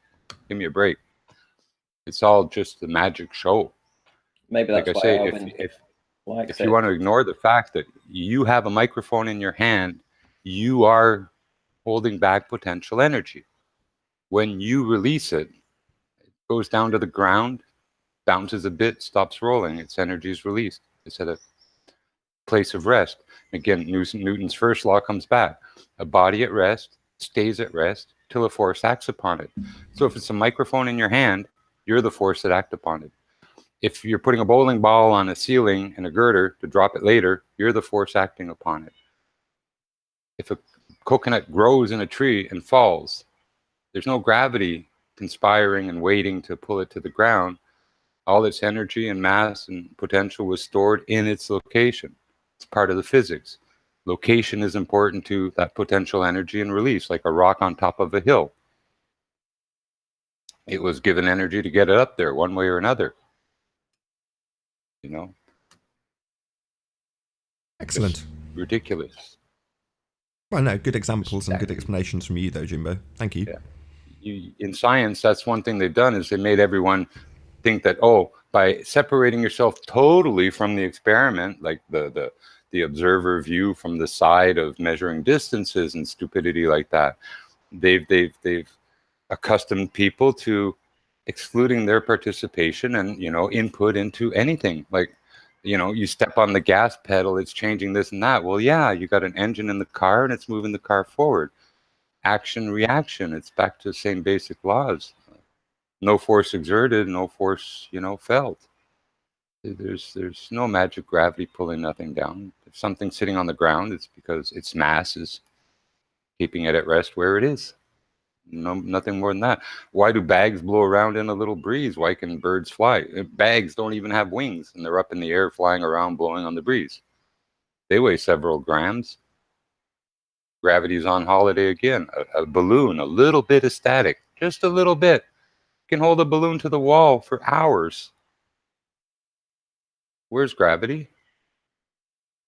give me a break. It's all just the magic show. Maybe that's like I why say, Arwen if you want to ignore the fact that you have a microphone in your hand, you are holding back potential energy. When you release it, it goes down to the ground, bounces a bit, stops rolling. Its energy is released. It's at a place of rest. Again, Newton's first law comes back. A body at rest stays at rest till a force acts upon it. So if it's a microphone in your hand, you're the force that acts upon it. If you're putting a bowling ball on a ceiling and a girder to drop it later, you're the force acting upon it. If a coconut grows in a tree and falls. There's no gravity conspiring and waiting to pull it to the ground. All its energy and mass and potential was stored in its location. It's part of the physics. Location is important to that potential energy and release, like a rock on top of a hill. It was given energy to get it up there one way or another. You know? Excellent. Just ridiculous. Well, no, good examples and good explanations from you, though, Jimbo. Thank you. Yeah. In science, that's one thing they've done is they made everyone think that, oh, by separating yourself totally from the experiment, like the observer view from the side of measuring distances and stupidity like that, they've accustomed people to excluding their participation and, you know, input into anything. Like, you know, you step on the gas pedal, it's changing this and that. Well, yeah, you got an engine in the car and it's moving the car forward. Action, reaction, it's back to the same basic laws. No force exerted, no force, you know, felt. There's no magic gravity pulling nothing down. If something's sitting on the ground, it's because its mass is keeping it at rest where it is. No, nothing more than that. Why do bags blow around in a little breeze? Why can birds fly? Bags don't even have wings, and they're up in the air flying around, blowing on the breeze. They weigh several grams. Gravity's on holiday again. A balloon, a little bit of static, just a little bit, can hold a balloon to the wall for hours. Where's gravity?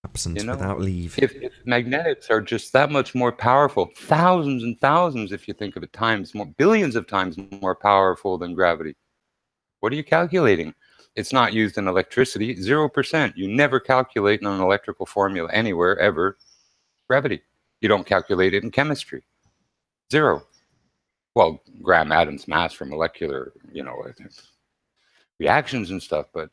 Absent You know, without leave. if magnetics are just that much more powerful, thousands and thousands, if you think of it, times more, billions of times more powerful than gravity, what are you calculating? It's not used in electricity, 0%. You never calculate in an electrical formula anywhere, ever, gravity. You don't calculate it in chemistry. Zero. Well, Graham Adams' mass for molecular, you know, reactions and stuff, but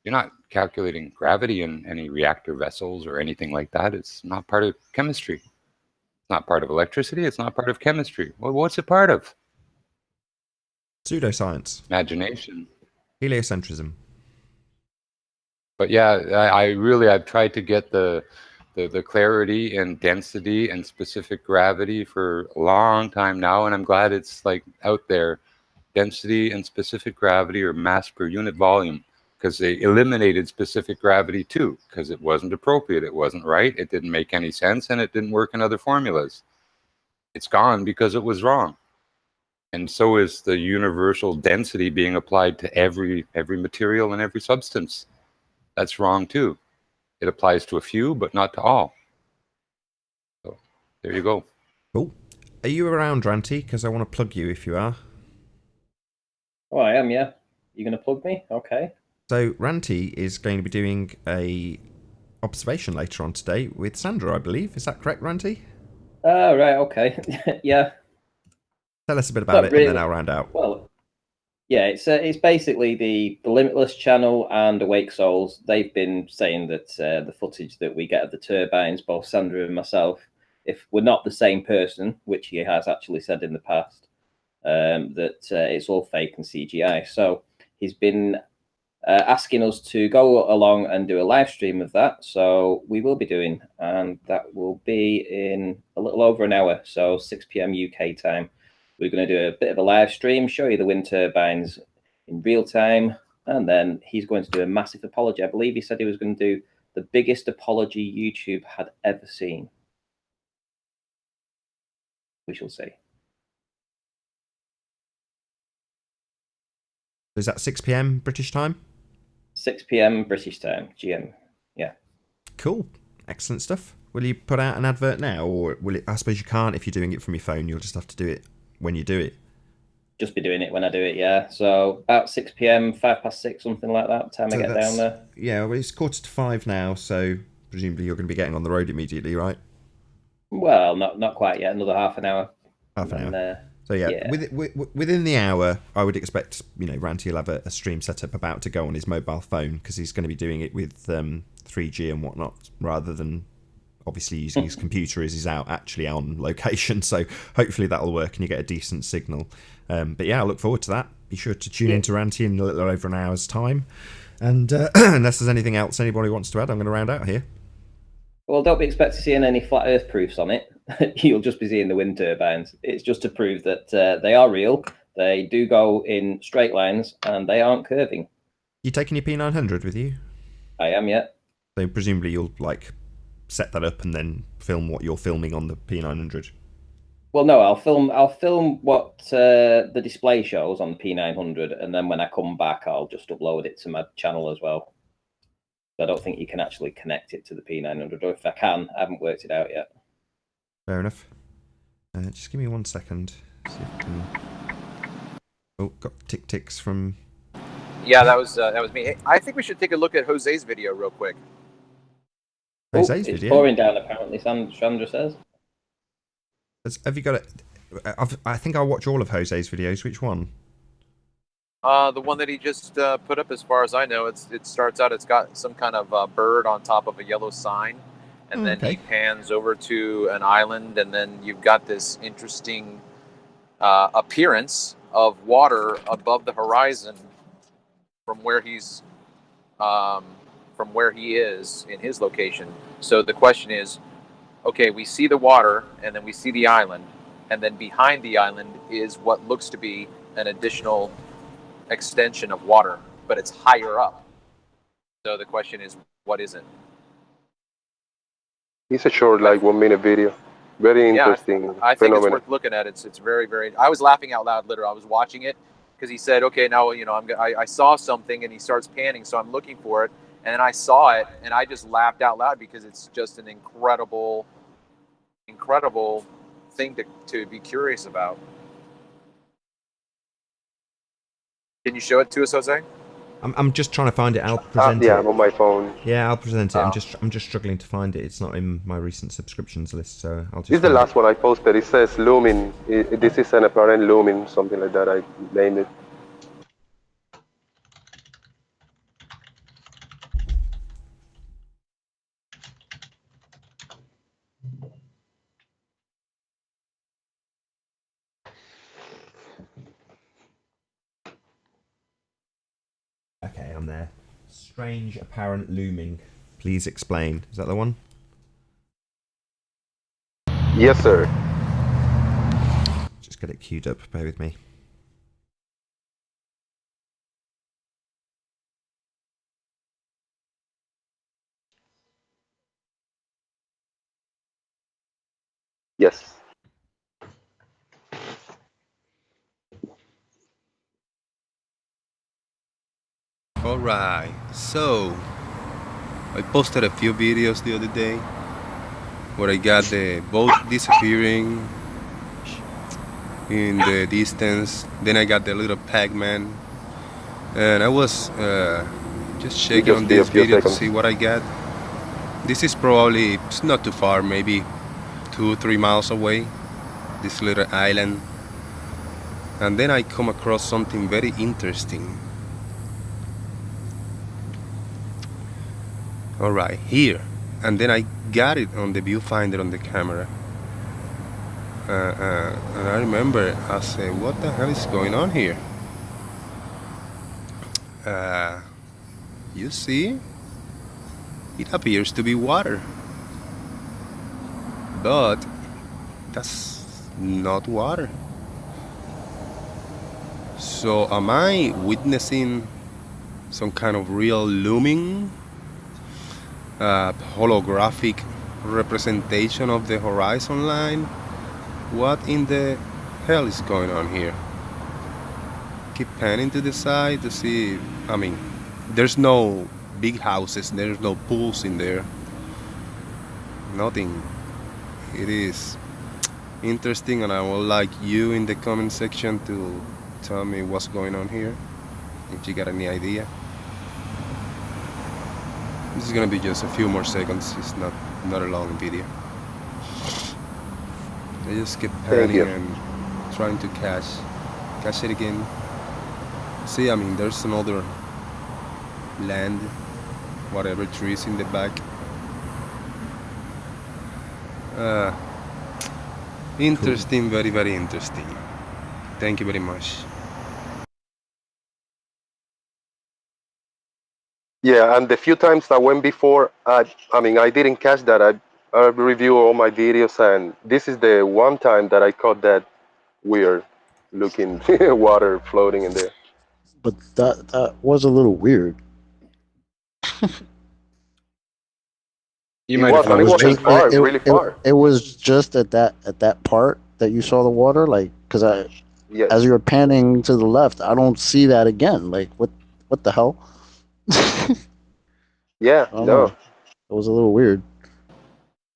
you're not calculating gravity in any reactor vessels or anything like that. It's not part of chemistry. It's not part of electricity. It's not part of chemistry. Well, what's it part of? Pseudoscience. Imagination. Heliocentrism. But yeah, I've tried to get the clarity and density and specific gravity for a long time now, and I'm glad it's like out there. Density and specific gravity or mass per unit volume, because they eliminated specific gravity too, because it wasn't appropriate, it wasn't right, it didn't make any sense, and it didn't work in other formulas. It's gone because it was wrong. And so is the universal density being applied to every material and every substance. That's wrong too. It applies to a few, but not to all. So there you go. Cool. Are you around, Ranty? Because I want to plug you if you are. Oh, I am, yeah. You going to plug me? Okay. So Ranty is going to be doing a observation later on today with Sandra, I believe. Is that correct, Ranty? Oh, right, okay. Yeah. Tell us a bit about it, and then I'll round out. Well, yeah, it's basically the Limitless channel and Awake Souls. They've been saying that the footage that we get of the turbines, both Sandra and myself, if we're not the same person, which he has actually said in the past, that it's all fake and CGI. So he's been asking us to go along and do a live stream of that. So we will be doing, and that will be in a little over an hour, so 6 p.m. UK time. We're going to do a bit of a live stream, show you the wind turbines in real time, and then he's going to do a massive apology. I believe he said he was going to do the biggest apology YouTube had ever seen. We shall see. Is that 6 p.m. British time? 6 p.m. British time, GM. Yeah. Cool. Excellent stuff. Will you put out an advert now, or will it? I suppose you can't if you're doing it from your phone. You'll just have to do it when you do it. Just be doing it when I do it, yeah. So about 6 p.m, 6:05, something like that, time I get down there. Yeah, well, it's 4:45 now, so presumably you're going to be getting on the road immediately, right? Well, not quite yet. Another half an hour. Half an hour. So yeah. Within the hour, I would expect, Ranty will have a stream set up about to go on his mobile phone, because he's going to be doing it with 3G and whatnot, rather than obviously using his computer as he's actually on location. So hopefully that'll work and you get a decent signal. But yeah, I look forward to that. Be sure to tune in to Ranty in a little over an hour's time. And unless there's anything else anybody wants to add, I'm going to round out here. Well, don't be expecting to see any flat Earth proofs on it. you'll just be seeing the wind turbines. It's just to prove that they are real. They do go in straight lines and they aren't curving. You taking your P900 with you? I am, yeah. So presumably you'll like set that up and then film what you're filming on the P900. Well, no, I'll film what the display shows on the P900, and then when I come back, I'll just upload it to my channel as well. I don't think you can actually connect it to the P900, or if I can, I haven't worked it out yet. Fair enough. Just give me 1 second. See if I can... Oh, got ticks from... Yeah, that was me. Hey, I think we should take a look at Jose's video real quick. Jose's it's video? pouring down, apparently, Chandra says. Have you got it? I think I'll watch all of Jose's videos. Which one? The one that he just put up, as far as I know, it starts out, it's got some kind of bird on top of a yellow sign, and then he pans over to an island, and then you've got this interesting appearance of water above the horizon from where he is in his location. So the question is, okay, we see the water, and then we see the island, and then behind the island is what looks to be an additional extension of water, but it's higher up. So the question is, what is it? It's a short, like 1 minute video. Very interesting. I think it's worth looking at. It's very, very. I was laughing out loud. Literally, I was watching it because he said, "Okay, now I saw something," and he starts panning, so I'm looking for it, and then I saw it, and I just laughed out loud because it's just an incredible thing to be curious about. Can you show it to us, Jose? I'm just trying to find it. I'll present it. Yeah, I'm on my phone. Yeah, I'll present it. I'm just struggling to find it. It's not in my recent subscriptions list, so I'll just. This is the last one I posted. It says looming. This is an apparent looming, something like that. I named it. Okay, I'm there. Strange apparent looming. Please explain. Is that the one? Yes, sir. Just get it queued up. Bear with me. Yes. Alright, so I posted a few videos the other day where I got the boat disappearing in the distance. Then I got the little Pac-Man, and I was just checking on this video to see what I got. This is probably, it's not too far, maybe 2-3 miles away, this little island. And then I come across something very interesting. Alright, here. And then I got it on the viewfinder on the camera. And I remember, I said, what the hell is going on here? You see? It appears to be water. But that's not water. So am I witnessing some kind of real looming? Holographic representation of the horizon line? What in the hell is going on here? Keep panning to the side to see. I mean, there's no big houses, there's no pools in there. Nothing. It is interesting, and I would like you in the comment section to tell me what's going on here, if you got any idea. This is gonna be just a few more seconds. It's not a long video. I just keep panning and trying to catch it again. See, I mean, there's another land, whatever, trees in the back. Interesting, very, very interesting. Thank you very much. Yeah, and the few times I went before, I mean, I didn't catch that. I review all my videos, and this is the one time that I caught that weird looking water floating in there. But that was a little weird. You It might have was, And it and felt it the was wasn't same just way. far, really far. it was just at that part that you saw the water, like because Yes. as you were panning to the left, I don't see that again. Like what the hell? I Yeah. don't know. No. It was a little weird.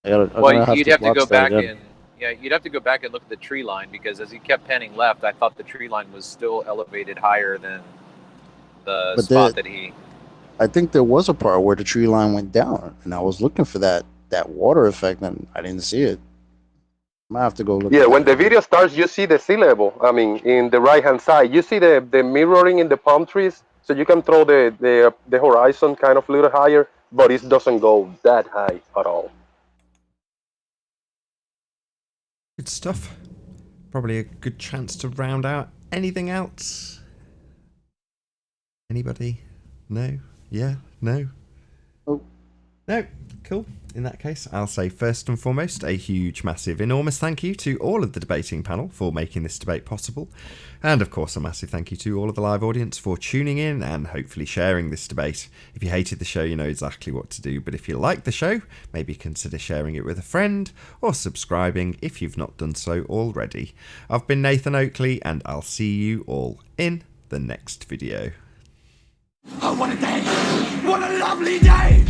I'm Well, gonna have you'd to have to go watch that back again. and yeah, you'd have to go back and look at the tree line because as he kept panning left, I thought the tree line was still elevated higher than the But there, spot that he. I think there was a part where the tree line went down, and I was looking for that water effect, and I didn't see it. I might have to go look Yeah, at that when the again. video starts, you see the sea level. I mean, in the right hand side, you see the mirroring in the palm trees, so you can throw the horizon kind of a little higher, but it doesn't go that high at all. Good stuff. Probably a good chance to round out. Anything else? Anybody? No? Yeah? No? Oh, No? Cool. In that case, I'll say first and foremost a huge, massive, enormous thank you to all of the debating panel for making this debate possible. And of course, a massive thank you to all of the live audience for tuning in and hopefully sharing this debate. If you hated the show, you know exactly what to do. But if you like the show, maybe consider sharing it with a friend or subscribing if you've not done so already. I've been Nathan Oakley, and I'll see you all in the next video. Oh, what a day! What a lovely day!